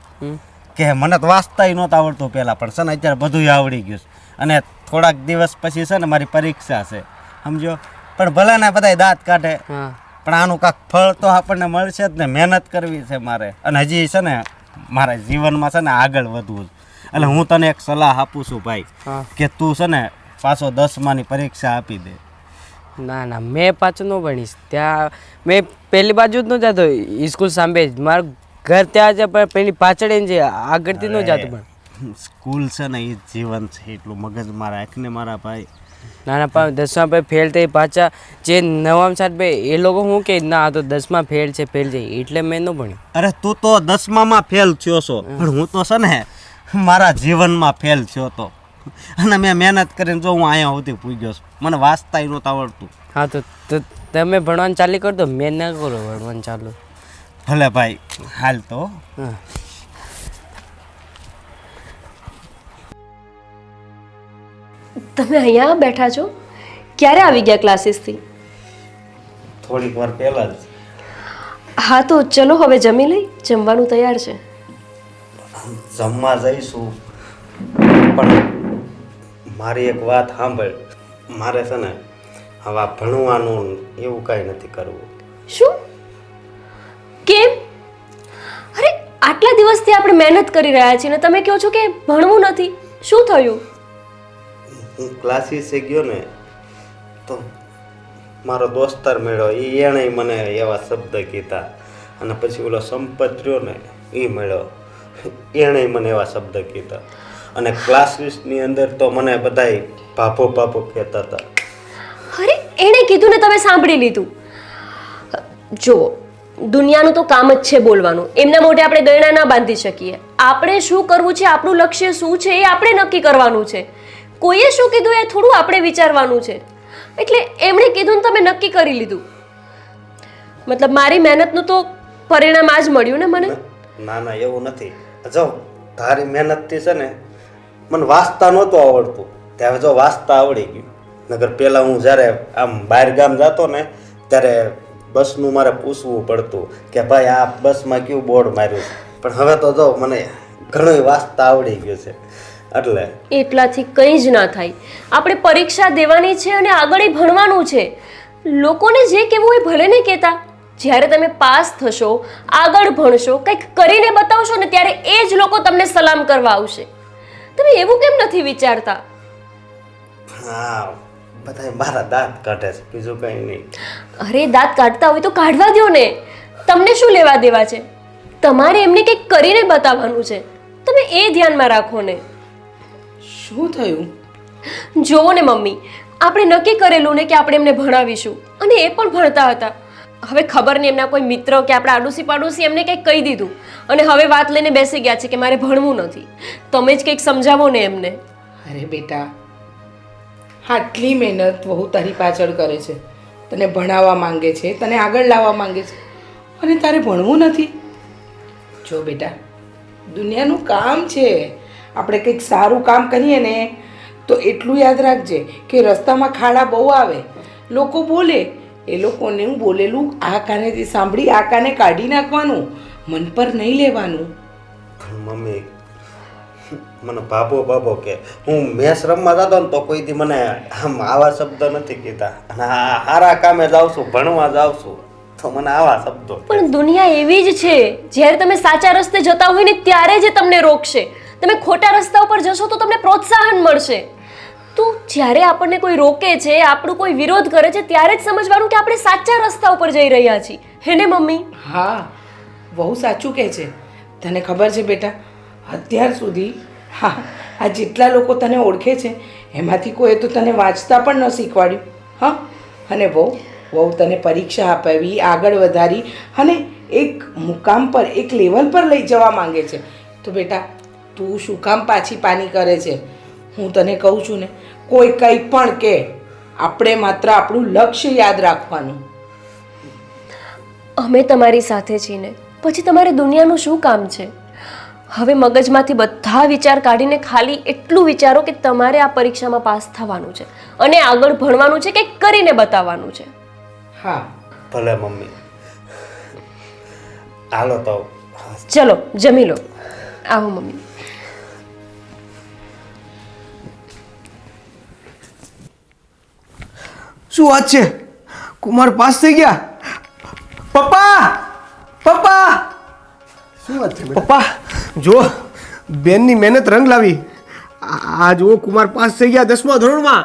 કે મને તો વાંચતાય નહોતું આવડતું પહેલાં, પણ છે ને અત્યારે બધું આવડી ગયું છે. અને થોડાક દિવસ પછી છે ને મારી પરીક્ષા છે, સમજો? પણ ભલે ને બધાય દાંત કાઢે, પણ આનું કાંક ફળ તો આપણને મળશે જ ને. મહેનત કરવી છે મારે, અને હજી છે ને મારા જીવનમાં છે ને આગળ વધવું છે. એટલે હું તને એક સલાહ આપું છું ભાઈ, કે તું છે ને પાછો 10માની પરીક્ષા આપી દે. ના ના, મેં પાછું ન ભણીશ. ત્યાં મેં પહેલી બાજુ જ ન જતો, સ્કૂલ સાંભે જ. મારું ઘર ત્યાં છે, પણ પેલી પાછળ છે, આગળથી ન જતું. પણ સ્કૂલ છે ને એ જીવન છે, એટલું મગજમાં રાખને મારા ભાઈ. ના ના, પણ 10માં ભાઈ ફેલ થઈ પાછા જે 9માં સાથ ભાઈ એ લોકો શું કે ના આ તો 10માં ફેલ છે એટલે મેં ન ભણ્યું. અરે તું તો 10માં ફેલ થયો છો, પણ હું તો છે ને મારા જીવનમાં ફેલ થયો હતો. અને મેં મહેનત કરીને જો હું અહીંયા સુધી પૂગ્યો છું. મને વાંચતાય નહોતું આવડતું. હા, તો તમે ભણવાનું ચાલુ કરી દો, મેં ના કરો ભણવાનું ચાલુ. ભલે ભાઈ, હાલ તો. હા. તમે અહીંયા બેઠા છો? ક્યારે આવી ગયા ક્લાસીસથી? થોડીક વાર પહેલા જ. હા તો ચલો હવે જમી લઈ, જમવાનું તૈયાર છે. જમવા જઈશું, પણ મારી એક વાત સાંભળ. મારે છે ને હવે આ ભણવાનું એવું કાંઈ નથી કરવું. શું? કેમ? અરે આટલા દિવસથી આપણે મહેનત કરી રહ્યા છીએ ને તમે કહો છો કે ભણવું નથી. શું થયું? હું ક્લાસીસે ગયો ને તો મારો દોસ્તાર મળ્યો, એણે મને એવા શબ્દ કીધા. અને પછી ઓલો સંપત રહ્યો ને એ મળ્યો, એણે મને એવા શબ્દ કીધા. અને ક્લાસીસની અંદર તો મને બધાય ભાભો ભાભો કહેતા હતા. અરે એણે કીધું ને તમે સાંભળી લીધું. જો દુનિયાનું તો કામ જ છે બોલવાનું. એમના મોઢે આપણે ગયણા ના બાંધી શકીએ. આપણે શું કરવું છે, આપણું લક્ષ્ય શું છે એ આપણે નક્કી કરવાનું છે. કોઈએ શું કીધું એ થોડું આપણે વિચારવાનું છે. એટલે એમણે કીધું ને તમે નક્કી કરી લીધું. મતલબ મારી મહેનતનું તો પરિણામ આ જ મળ્યું ને મને. ના ના એવું નથી. જો તારી મહેનતથી છે ને મને વાંચતા નહોતું આવડતું, ત્યારે જો વાંચતા આવડી ગયું. નગર પહેલાં હું જ્યારે આમ બહાર ગામ જતો ને ત્યારે બસનું મારે પૂછવું પડતું કે ભાઈ આ બસમાં કયું બોર્ડ માર્યું છે. પણ હવે તો જો મને ઘણું વાંચતા આવડી ગયું છે. એટલે એટલાથી કંઈ જ ના થાય. આપણે પરીક્ષા દેવાની છે અને આગળ ભણવાનું છે. લોકોને જે કહેવું હોય ભલે ને કહેતા. જ્યારે તમે પાસ થશો, આગળ ભણશો, કંઈક કરીને બતાવશો ને ત્યારે એ જ લોકો તમને સલામ કરવા આવશે. તમે એવું કેમ નથી વિચારતા? હા, બધા મારા દાંત કાઢે છે, બીજું કંઈ નહીં. અરે દાંત કાઢતા હોય તો કાઢવા દો ને. તમને શું લેવા દેવા છે? તમારે એમને કંઈક કરીને બતાવવાનું છે. તમે એ ધ્યાનમાં રાખો ને. શું થયું? જોવો ને મમ્મી, આપણે નક્કી કરેલું ને કે આપણે એમને ભણાવીશું અને એ પણ ભણતા હતા. હવે ખબર નહીં એમના કોઈ મિત્ર કે આપણા આડોશી પાડોશી એમને કંઈક કહી દીધું અને હવે વાત લઈને બેસી ગયા છે કે મારે ભણવું નથી. તમે જ કંઈક સમજાવો ને એમને. અરે બેટા, આટલી મહેનત વહુ તારી પાછળ કરે છે, તને ભણાવવા માંગે છે, તને આગળ લાવવા માંગે છે, અને તારે ભણવું નથી. જો બેટા, દુનિયાનું કામ છે. આપણે કંઈક સારું કામ કરીએ ને તો એટલું યાદ રાખજે કે રસ્તામાં ખાડા બહુ આવે, લોકો બોલે, એ લોકોને હું બોલેલું આ કાનેથી સાંભળી આ કાને કાઢી નાખવાનું, મન પર નહીં લેવાનું. પણ મમ્મી મને બાબો બાબો કે હું મેચ રમવા જતો ને તો કોઈથી મને આમ આવા શબ્દ નથી કીધા. અને આ સારા કામે જાઉં છું, ભણવા જાઉં છું તો મને આવા શબ્દો. પણ દુનિયા એવી જ છે. જ્યારે તમે સાચા રસ્તે જતા હોય ને ત્યારે જ તમને રોકશે. તમે ખોટા રસ્તા ઉપર જશો તો તમને પ્રોત્સાહન મળશે. તો જ્યારે આપણને કોઈ રોકે છે, આપણું કોઈ વિરોધ કરે છે ત્યારે જ સમજવાનું કે આપણે સાચા રસ્તા ઉપર જઈ રહ્યા છીએ. હે ને મમ્મી? હા, બહુ સાચું કહે છે. તને ખબર છે બેટા, અત્યાર સુધી હા આ જેટલા લોકો તને ઓળખે છે એમાંથી કોઈ તો તને વાંચતા પણ ન શીખવાડ્યું. હા, અને બહુ તને પરીક્ષા અપાવી, આગળ વધારી અને એક મુકામ પર, એક લેવલ પર લઈ જવા માંગે છે. તો બેટા તું શું કામ પાછી પાની કરે છે? હું તને કહું છું ને, કોઈ કંઈ પણ કે આપણે માત્ર આપણું લક્ષ્ય યાદ રાખવાનું. અમે તમારી સાથે છીએ ને પછી તમારે દુનિયાનું શું કામ છે? હવે મગજમાંથી બધા વિચાર કાઢીને ખાલી એટલું વિચારો કે તમારે આ પરીક્ષામાં પાસ થવાનું છે અને આગળ ભણવાનું છે, કંઈક કરીને બતાવવાનું છે. હા ભલે મમ્મી, હાલો તો ચલો જમી લો. આવો મમ્મી. શું વાત છે? કુમાર પાસ થઈ ગયા? પપ્પા, પપ્પા, શું વાત છે બેટા? પપ્પા જો બેનની મહેનત રંગ લાવી. આ જુઓ કુમાર પાસ થઈ ગયા 10મા ધોરણમાં.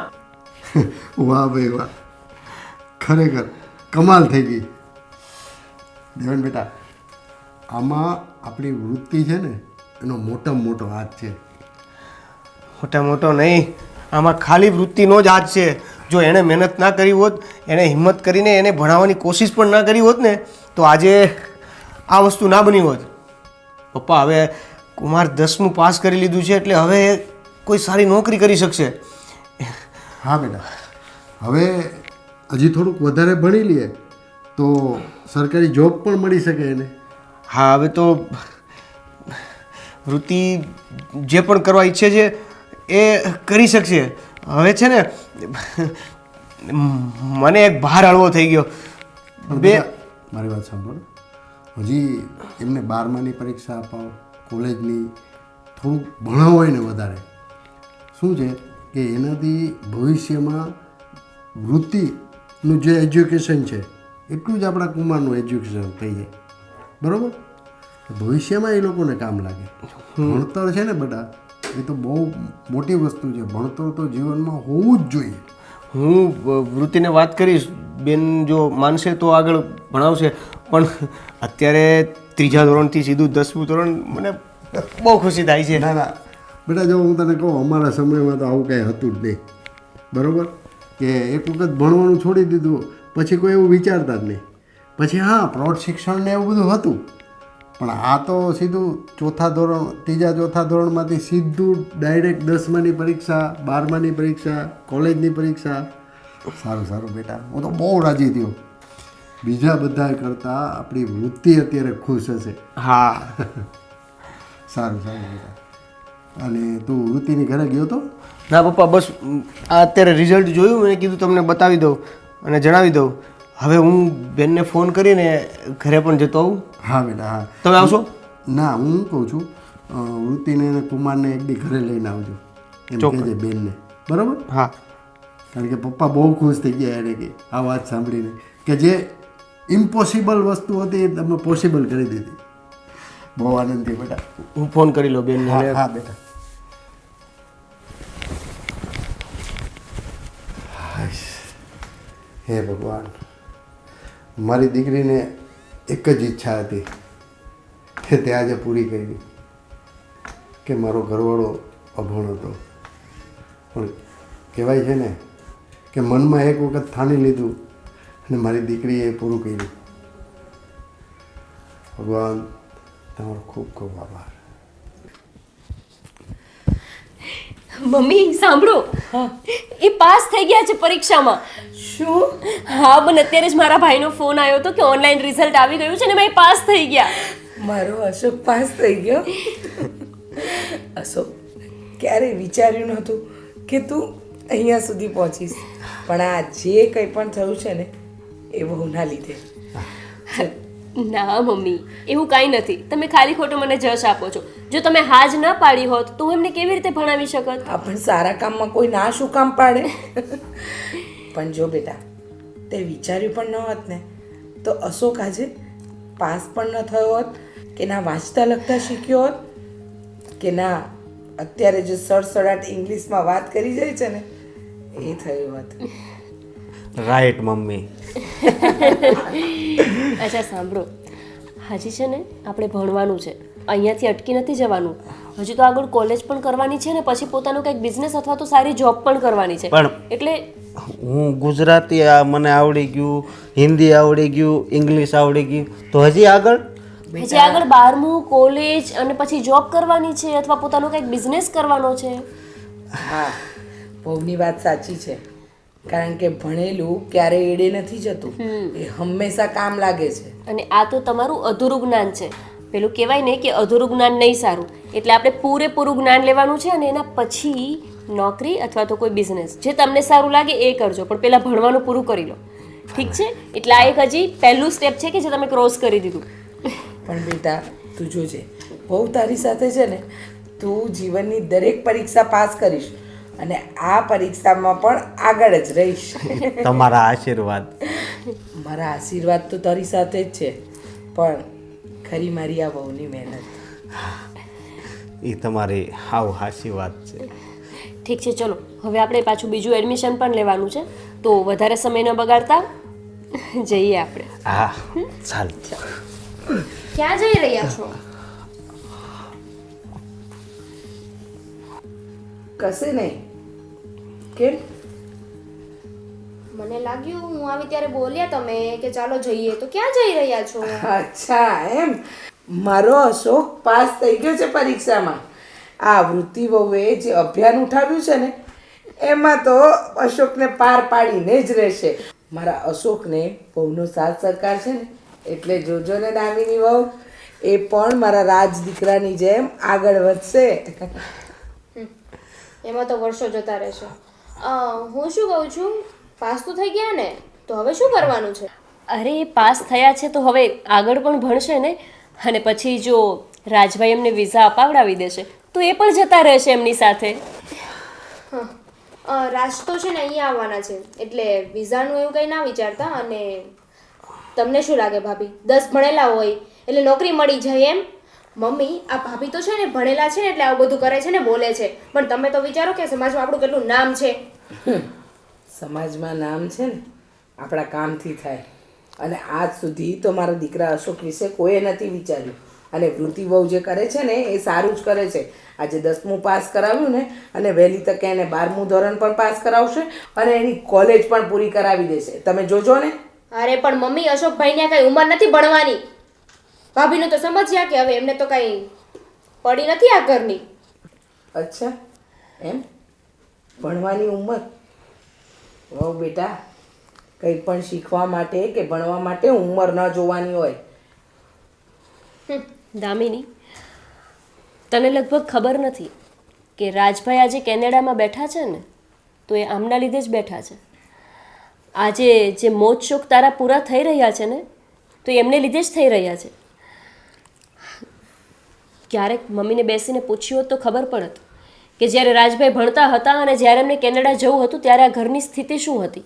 વાહ ભાઈ વાહ, ખરેખર કમાલ થઈ ગઈ. દેવન બેટા, આમાં આપણી વૃત્તિ છે ને એનો મોટામાં મોટો હાથ છે. મોટા મોટો નહીં, આમાં ખાલી વૃત્તિનો જ હાથ છે. જો એણે મહેનત ના કરી હોત, એણે હિંમત કરીને એને ભણાવવાની કોશિશ પણ ના કરી હોત ને તો આજે આ વસ્તુ ના બની હોત. પપ્પા હવે કુમાર 10મું પાસ કરી લીધું છે એટલે હવે એ કોઈ સારી નોકરી કરી શકશે. હા બેટા, હવે હજી થોડુંક વધારે ભણી લઈએ તો સરકારી જોબ પણ મળી શકે એને. હા હવે તો વૃત્તિ જે પણ કરવા ઈચ્છે છે એ કરી શકશે. હવે છે ને મને એક ભાર હળવો થઈ ગયો. બે મારી વાત સાંભળો, હજી એમને 12માની પરીક્ષા અપાવો, કોલેજની થોડુંક ભણાવો હોય ને વધારે. શું છે કે એનાથી ભવિષ્યમાં વૃત્તિનું જે એજ્યુકેશન છે એટલું જ આપણા કુમારનું એજ્યુકેશન થઈ જાય, બરાબર? ભવિષ્યમાં એ લોકોને કામ લાગે. ભણતર છે ને બેટા, એ તો બહુ મોટી વસ્તુ છે. ભણતર તો જીવનમાં હોવું જ જોઈએ. હું વૃત્તિને વાત કરીશ, બેન જો માનશે તો આગળ ભણાવશે, પણ અત્યારે 3જા ધોરણથી સીધું 10મું ધોરણ મને બહુ ખુશી થાય છે. ના ના બેટા, જો હું તને કહું, અમારા સમયમાં તો આવું કાંઈ હતું જ નહીં, બરાબર? કે એક વખત ભણવાનું છોડી દીધું પછી કોઈ એવું વિચારતા જ નહીં. પછી હા, પ્રૌઢ શિક્ષણ ને એવું બધું હતું, પણ આ તો સીધું 3જા ચોથા ધોરણમાંથી સીધું ડાયરેક્ટ 10માની પરીક્ષા, 12માની પરીક્ષા, કોલેજની પરીક્ષા. સારું સારું બેટા, હું તો બહુ રાજી થયો. બીજા બધા કરતાં આપણી વૃત્તિ અત્યારે ખુશ હશે. હા. સારું સારું બેટા. અને તું વૃત્તિની ઘરે ગયો તો? ના પપ્પા, બસ આ અત્યારે રિઝલ્ટ જોયું, મેં કીધું તમને બતાવી દઉં અને જણાવી દઉં. હવે હું બેનને ફોન કરીને ઘરે પણ જતો આવું. હા બેટા, હા. તમે આવશો? ના, હું કહું છું વૃત્તિને અને કુમારને એક દી ઘરે લઈને આવજો, એમ કહેજે બેનને, બરાબર? હા. કારણ કે પપ્પા બહુ ખુશ થઈ ગયા એને કે આ વાત સાંભળીને, કે જે ઇમ્પોસિબલ વસ્તુ હતી એ તમે પોસિબલ કરી દીધી. બહુ આનંદ થયો બેટા. હું ફોન કરી લો બેનને. હા હા બેટા. હે ભગવાન, મારી દીકરીને એક જ ઈચ્છા હતી કે તે આજે પૂરી કરી, કે મારો ઘરવાળો અભણ હતો, પણ કહેવાય છે ને કે મનમાં એક વખત ઠાની લીધું અને મારી દીકરીએ પૂરું કર્યું. ભગવાન, તમારો ખૂબ ખૂબ આભાર. મમ્મી સાંભળો, એ પાસ થઈ ગયા છે પરીક્ષામાં. શું? હા, પણ અત્યારે જ મારા ભાઈનો ફોન આવ્યો હતો કે ઓનલાઈન રિઝલ્ટ આવી ગયું છે ને ભાઈ પાસ થઈ ગયા. મારો અશોક પાસ થઈ ગયો. અશોક, ક્યારેય વિચાર્યું નહોતું કે તું અહીંયા સુધી પહોંચીશ, પણ આ જે કંઈ પણ થયું છે ને એ બહુના લીધે. ના મમ્મી, એવું કાંઈ નથી. તમે ખાલી ખોટો મને જશ આપો છો. જો તમે હા જ ના પાડી હોત તો હું એમને કેવી રીતે ભણાવી શકત? આ પણ સારા કામમાં કોઈ ના શું કામ પાડે? પણ જો બેટા, તે વિચાર્યું પણ ન હોત ને તો અશોક આજે પાસ પણ ન થયો હોત, કે ના વાંચતા લખતા શીખ્યો હોત, કે ના અત્યારે જે સડસડાટ ઇંગ્લિશમાં વાત કરી જાય છે ને એ થયું હોત. Right mummy. અચ્છા સાંભળો, હજી છે ને આપણે ભણવાનું છે, અહીંયાથી અટકી નથી જવાનું. હજી તો આગળ કોલેજ પણ કરવાની છે ને પછી પોતાનો કંઈક બિઝનેસ અથવા તો સારી જોબ પણ કરવાની છે. પણ એટલે હું ગુજરાતી મને આવડી ગયું, હિન્દી આવડી ગયું, ઇંગ્લિશ આવડી ગયું, તો હજી આગળ? હજી આગળ 12મું, કોલેજ અને પછી જોબ કરવાની છે અથવા પોતાનો કંઈક બિઝનેસ કરવાનો છે. હા, બહુની વાત સાચી છે, કારણ કે ભણેલું ક્યારેય એડે નથી જતું, એ હંમેશા કામ લાગે છે. અને આ તો તમારું અધૂરું જ્ઞાન છે. પેલું કહેવાય ને કે અધૂરું જ્ઞાન નહીં સારું, એટલે આપણે પૂરેપૂરું જ્ઞાન લેવાનું છે અને એના પછી નોકરી અથવા તો કોઈ બિઝનેસ જે તમને સારું લાગે એ કરજો, પણ પહેલાં ભણવાનું પૂરું કરી લો, ઠીક છે? એટલે આ એક હજી પહેલું સ્ટેપ છે કે જે તમે ક્રોસ કરી દીધું. પણ બેટા તું જોજે, બહુ તારી સાથે છે ને, તું જીવનની દરેક પરીક્ષા પાસ કરીશ અને આ પરીક્ષામાં પણ આગળ જ રહીશ. તમારા આશીર્વાદ. મારા આશીર્વાદ તો તારી સાથે જ છે, પણ ખરી મારી આ બહુની મહેનત. એ તમારી હાવ હાચી વાત છે. ઠીક છે, ચલો હવે આપણે પાછું બીજું એડમિશન પણ લેવાનું છે, તો વધારે સમય ન બગાડતા જઈએ આપણે. હા ચાલ. ક્યાં જઈ રહ્યા છો? કશે નહીં. કેમ? મને લાગ્યું હું આવી ત્યારે બોલ્યા તમે કે ચાલો જઈએ, તો ક્યાં જઈ રહ્યા છો? અચ્છા એમ. મારો અશોક પાસ થઈ ગયો છે પરીક્ષામાં. આ વૃત્તિ વહુએ જે અભિયાન ઉઠાવ્યું છે ને એમાં તો અશોકને પાર પાડીને જ રહેશે. મારા અશોકને બહુનો સાથ સહકાર છે ને, એટલે જોજો ને દામિની વહુ, એ પણ મારા રાજ દીકરાની જેમ આગળ વધશે. એમાં તો વર્ષો જતા રહેશે. હું શું કહું છું, પાસ તો થઈ ગયા ને, તો હવે શું કરવાનું છે? અરે એ પાસ થયા છે તો હવે આગળ પણ ભણશે ને, અને પછી જો રાજભાઈ એમને વિઝા અપાવડાવી દેશે તો એ પણ જતા રહેશે એમની સાથે. રાજ તો છે ને અહીંયા આવવાના છે, એટલે વિઝાનું એવું કંઈ ના વિચારતા. અને તમને શું લાગે ભાભી, 10 ભણેલા હોય એટલે નોકરી મળી જાય એમ? મમ્મી, આ ભાભી તો છે ને ભણેલા છે ને એટલે આવું બધું કરે છે ને બોલે છે, પણ તમે તો વિચારો કે સમાજમાં આપણું કેટલું નામ છે. સમાજમાં નામ છે ને આપણા કામથી થાય. અને આજ સુધી તો મારા દીકરા અશોક વિશે કોઈએ નથી વિચાર્યું. અને વૃત્તિ બહુ જે કરે છે ને એ સારું જ કરે છે. આજે 10મું પાસ કરાવ્યું ને, અને વહેલી તકે એને 12મું ધોરણ પણ પાસ કરાવશે અને એની કોલેજ પણ પૂરી કરાવી દેશે. તમે જોજો ને. અરે પણ મમ્મી, અશોકભાઈને કઈ ઉંમર નથી ભણવાની. ભાભીનું તો સમજ્યા કે હવે એમને તો કઈ પડી નથી આ ઘરની. અચ્છા, એમ ભણવાની ઉંમર? વાહ બેટા, કંઈ પણ શીખવા માટે કે ભણવા માટે ઉંમર ન જોવાની હોય. દામિની, તને લગભગ ખબર નથી કે રાજભાઈ આજે કેનેડામાં બેઠા છે ને, તો એ આમના લીધે જ બેઠા છે. આજે જે મોજ શોખ તારા પૂરા થઈ રહ્યા છે ને, તો એ એમને લીધે જ થઈ રહ્યા છે. ક્યારેક મમ્મીને બેસીને પૂછ્યું હોત તો ખબર પડત કે જ્યારે રાજભાઈ ભણતા હતા અને જ્યારે એમને કેનેડા જવું હતું ત્યારે આ ઘરની સ્થિતિ શું હતી.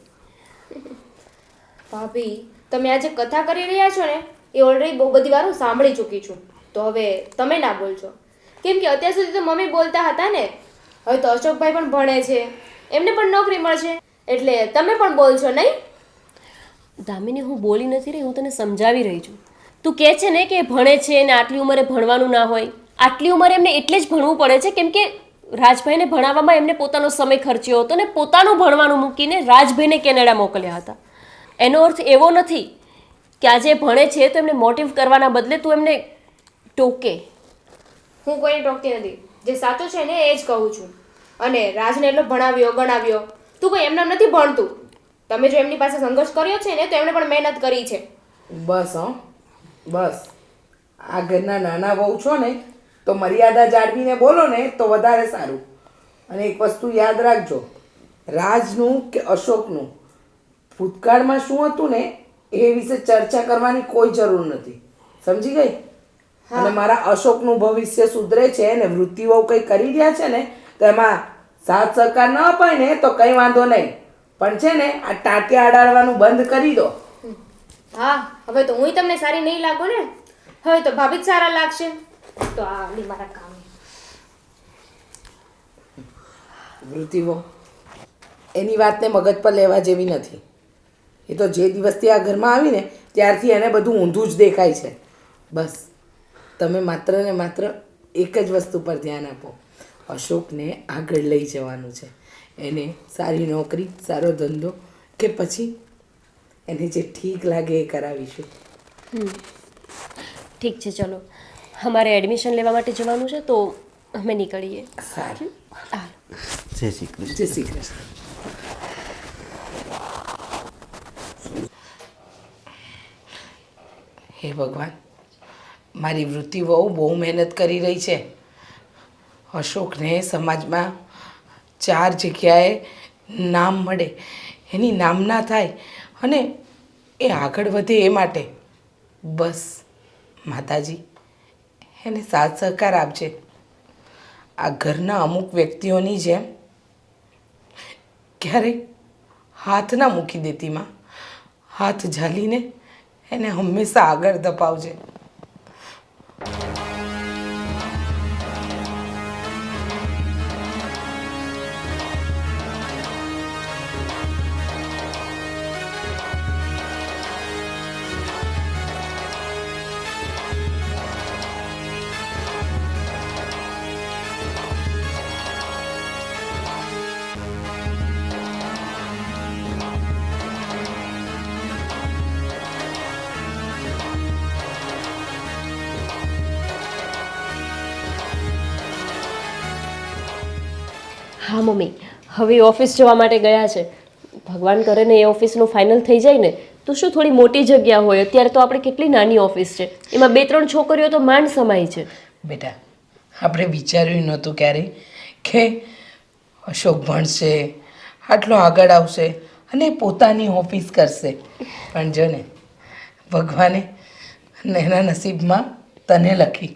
ભાભી, તમે આજે કથા કરી રહ્યા છો ને એ ઓલરેડી બહુ બધી વાર હું સાંભળી ચૂકી છું, તો હવે તમે ના બોલજો. કેમ કે અત્યાર સુધી તો મમ્મી બોલતા હતા ને, હવે તો અશોકભાઈ પણ ભણે છે, એમને પણ નોકરી મળશે, એટલે તમે પણ બોલશો નહીં? દામિની, હું બોલી નથી રહી, હું તને સમજાવી રહી છું. તું કહે છે ને કે ભણે છે ને આટલી ઉંમરે ભણવાનું ના હોય. આટલી ઉંમરે એમને એટલે જ ભણવું પડે છે કેમ કે રાજભાઈને ભણાવવામાં એમને પોતાનો સમય ખર્ચ્યો હતો ને પોતાનું ભણવાનું મૂકીને રાજભાઈને કેનેડા મોકલ્યા હતા. એનો અર્થ એવો નથી કે આજે ભણે છે તો એમને મોટિવ કરવાના બદલે તું એમને ટોકે. હું કોઈને ટોકતી નથી, જે સાચું છે ને એ જ કહું છું. અને રાજને એટલો ભણાવ્યો ગણાવ્યો, તું કોઈ એમને નથી ભણતું. તમે જો એમની પાસે સંઘર્ષ કર્યો છે ને તો એમણે પણ મહેનત કરી છે. બસ બસ. આ ઘરના નાના વહુ છો ને તો મર્યાદા જાળવીને બોલો ને તો વધારે સારું. અને એક વસ્તુ યાદ રાખજો, રાજનું કે અશોકનું ભૂતકાળમાં શું હતું ને એ વિશે ચર્ચા કરવાની કોઈ જરૂર નથી. સમજી ગઈ? અને મારા અશોકનું ભવિષ્ય સુધરે છે ને વૃત્તિઓ કંઈ કરી રહ્યા છે ને તો એમાં સાથ સહકાર ન અપાય ને તો કંઈ વાંધો નહીં, પણ છે ને આ ટાંટિયા અડાડવાનું બંધ કરી દો. હા, હવે તો હું તમને સારી નહીં લાગુ ને, હવે તો ભાભી જ સારા લાગશે. તો આ મારા કામ. વૃત્તિઓ એની વાતને મગજ પર લેવા જેવી નથી. એ તો જે દિવસથી આ ઘરમાં આવીને ત્યારથી એને બધું ઊંધું જ દેખાય છે. બસ તમે માત્ર ને માત્ર એક જ વસ્તુ પર ધ્યાન આપો, અશોકને આગળ લઈ જવાનું છે. એને સારી નોકરી, સારો ધંધો કે પછી એને જે ઠીક લાગે એ કરાવીશું. ઠીક છે, ચલો અમારે એડમિશન લેવા માટે જવાનું છે તો અમે નીકળીએ. સારું, જય શ્રી કૃષ્ણ. જય શ્રી કૃષ્ણ. હે ભગવાન, મારી વૃત્તિ બહુ મહેનત કરી રહી છે. અશોકને સમાજમાં 4 જગ્યાએ નામ મળે, એની નામના થાય અને એ આગળ વધે એ માટે બસ માતાજી એને સાથ સહકાર આપજે. આ ઘરના અમુક વ્યક્તિઓની જેમ ક્યારેય હાથ ના મૂકી દેતી માં, હાથ ઝાલીને એને હંમેશા આગળ ધપાવજે. હા મમ્મી, હવે ઓફિસ જવા માટે ગયા છે. ભગવાન કરે ને એ ઓફિસનું ફાઇનલ થઈ જાય ને તો શું થોડી મોટી જગ્યા હોય. અત્યારે તો આપણે કેટલી નાની ઓફિસ છે, એમાં 2-3 છોકરીઓ તો માંડ સમાય છે. બેટા, આપણે વિચાર્યું નહોતું ક્યારેય કે અશોક ભણશે, આટલો આગળ આવશે અને પોતાની ઓફિસ કરશે. પણ જો ને ભગવાને એના નસીબમાં તને લખી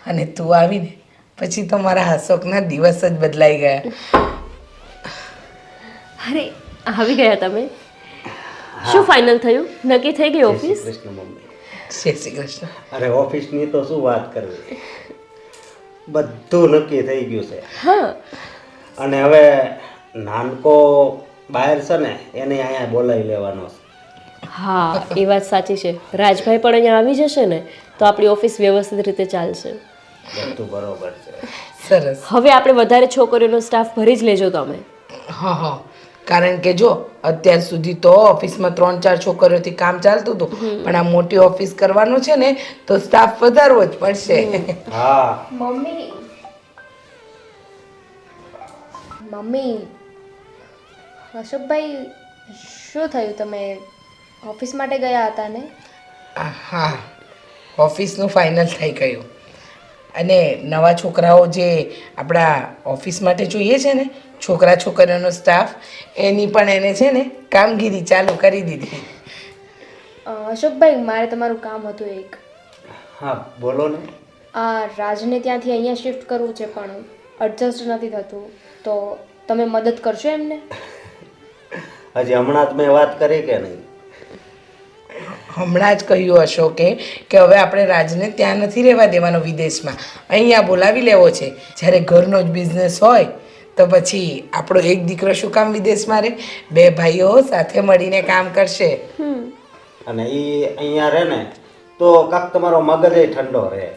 અને તું આવીને પછી તો મારા અશોકના દિવસ જ બદલાઈ ગયા. અરે આવી ગયા તમે. શું ફાઇનલ થયું? નક્કી થઈ ગઈ ઓફિસ? કૃષ્ણ મમ્મી. જય શ્રી કૃષ્ણ. અરે ઓફિસની તો શું વાત કરવી, બધું નક્કી થઈ ગયું છે. હા. અને હવે નાનકો બહાર છે ને એને અહીંયા બોલાવી લેવાનો છે. હા, એ વાત સાચી છે. રાજભાઈ પણ અહીંયા આવી જશે ને તો આપણી ઓફિસ વ્યવસ્થિત રીતે ચાલશે. બધું બરોબર છે. સરસ. હવે આપણે વધારે છોકરીઓનો સ્ટાફ ભરી જ લેજો તમે. હા હા, કારણ કે જો અત્યાર સુધી તો ઓફિસમાં 3-4 છોકરીઓથી કામ ચાલતું હતું, પણ આ મોટી ઓફિસ કરવાનું છે ને તો સ્ટાફ વધારવો જ પડશે. હા મમ્મી, અશોકભાઈ શું થયું? તમે ઓફિસ માટે ગયા હતા ને? હા, ઓફિસનું ફાઇનલ થઈ ગયું અને નવા છોકરાઓ જે આપણા ઓફિસ માટે જોઈએ છે ને, છોકરા છોકરીઓનો સ્ટાફ, એની પણ એને છે ને કામગીરી ચાલુ કરી દીધી. અશોકભાઈ, મારે તમારું કામ હતું એક. હા બોલો ને. આ રાજને ત્યાંથી અહીંયા શિફ્ટ કરવું છે પણ એડજસ્ટ નથી થતું, તો તમે મદદ કરશો એમને? હજી હમણાં જ મેં વાત કરી કે નહીં? હમણાં જ કહ્યું અશોકે કે હવે આપણે રાજને ત્યાં નથી રહેવા દેવાનો વિદેશમાં, અહીંયા બોલાવી લેવો છે. જ્યારે ઘરનો જ બિઝનેસ હોય તો પછી આપણો એક દીકરો શું કામ વિદેશમાં રહે? 2 ભાઈઓ સાથે મળીને કામ કરશે. અને એ અહીંયા રહે ને તો કાંક તમારો મગજ ઠંડો રહે.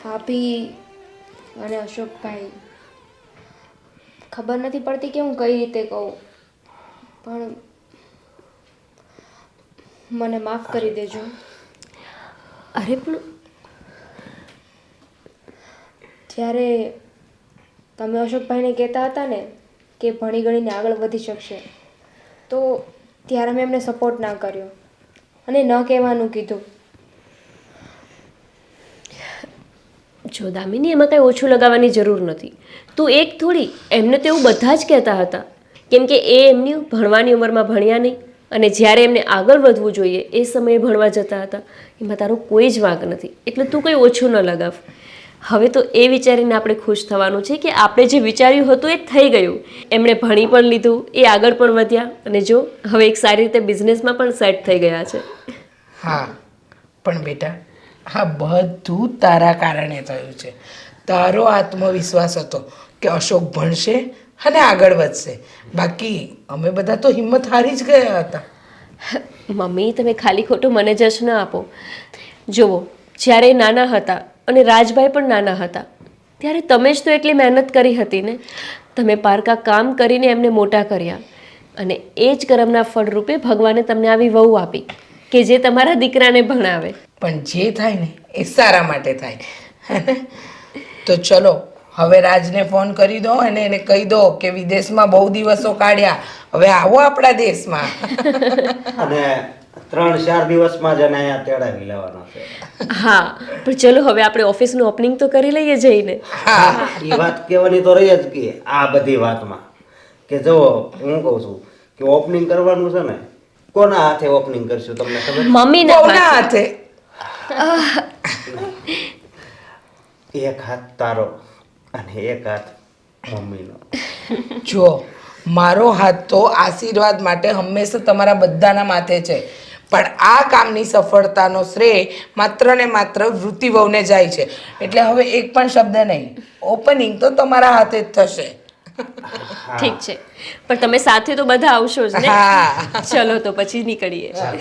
ભાભી અને અશોકભાઈ, ખબર નથી પડતી કે હું કઈ રીતે કહું, પણ મને માફ કરી દેજો. અરે પણ જ્યારે તમે અશોકભાઈને કહેતા હતા ને કે ભણી ગણીને આગળ વધી શકશે, તો ત્યારે મેં એમને સપોર્ટ ના કર્યો અને ન કહેવાનું કીધું. જો દામિની, એમાં કાંઈ ઓછું લગાવવાની જરૂર નથી. તું એક થોડી, એમને તો એવું બધા જ કહેતા હતા, કેમ કે એ એમની ભણવાની ઉંમરમાં ભણ્યા નહીં અને જ્યારે એમને આગળ વધવું જોઈએ એ સમયે ભણવા જતા હતા. એમાં તારો કોઈ જ વાંક નથી, એટલે તું કંઈ ઓછું ન લગાવ. હવે તો એ વિચારીને આપણે ખુશ થવાનું છે કે આપણે જે વિચાર્યું હતું એ થઈ ગયું. એમણે ભણી પણ લીધું, એ આગળ પણ વધ્યા અને જો હવે એક સારી રીતે બિઝનેસમાં પણ સેટ થઈ ગયા છે. હા, પણ બેટા આ બધું તારા કારણે થયું છે. તારો આત્મવિશ્વાસ હતો કે અશોક ભણશે અને આગળ વધશે, બાકી અમે બધા તો હિંમત હારી જ ગયા હતા. મમ્મી, તમે ખાલી ખોટું મને જશ ન આપો. જુઓ, જ્યારે નાના હતા અને રાજભાઈ પણ નાના હતા ત્યારે તમે જ તો એટલી મહેનત કરી હતી ને. તમે પારકા કામ કરીને એમને મોટા કર્યા અને એ જ કર્મના ફળ રૂપે ભગવાને તમને આવી વહુ આપી કે જે તમારા દીકરાને ભણાવે. પણ જે થાય ને એ સારા માટે થાય. તો ચલો હવે રાજને ફોન કરી દો અને એને કહી દો કે વિદેશમાં બહુ દિવસો કાઢ્યા, હવે આવો આપણા દેશમાં. અને 3-4 દિવસમાં જ એને અહીંયા તેડાવી લેવાનો છે. હા, પણ ચલો હવે આપણે ઓફિસનું ઓપનિંગ તો કરી લઈએ જઈને. હા, એ વાત કહેવાની તો રહી જ ગઈ આ બધી વાતમાં કે જો હું કહું છું કે ઓપનિંગ કરવાનું છે ને, કોના હાથે ઓપનિંગ કરશું તમને ખબર? મમ્મીના બહુના હાથે. એક હાથ તારો અને એક હાથ મમ્મીનો. જો મારો હાથ તો આશીર્વાદ માટે હંમેશા તમારા બધાના માથે છે, પણ આ કામની સફળતાનો શ્રેય માત્ર ને માત્ર વૃત્તિ વહુને જાય છે. એટલે હવે એક પણ શબ્દ નહીં, ઓપનિંગ તો તમારા હાથે જ થશે. ઠીક છે, પણ તમે સાથે તો બધા આવશો જ ને? હા. ચલો તો પછી નીકળીએ. ચાલો.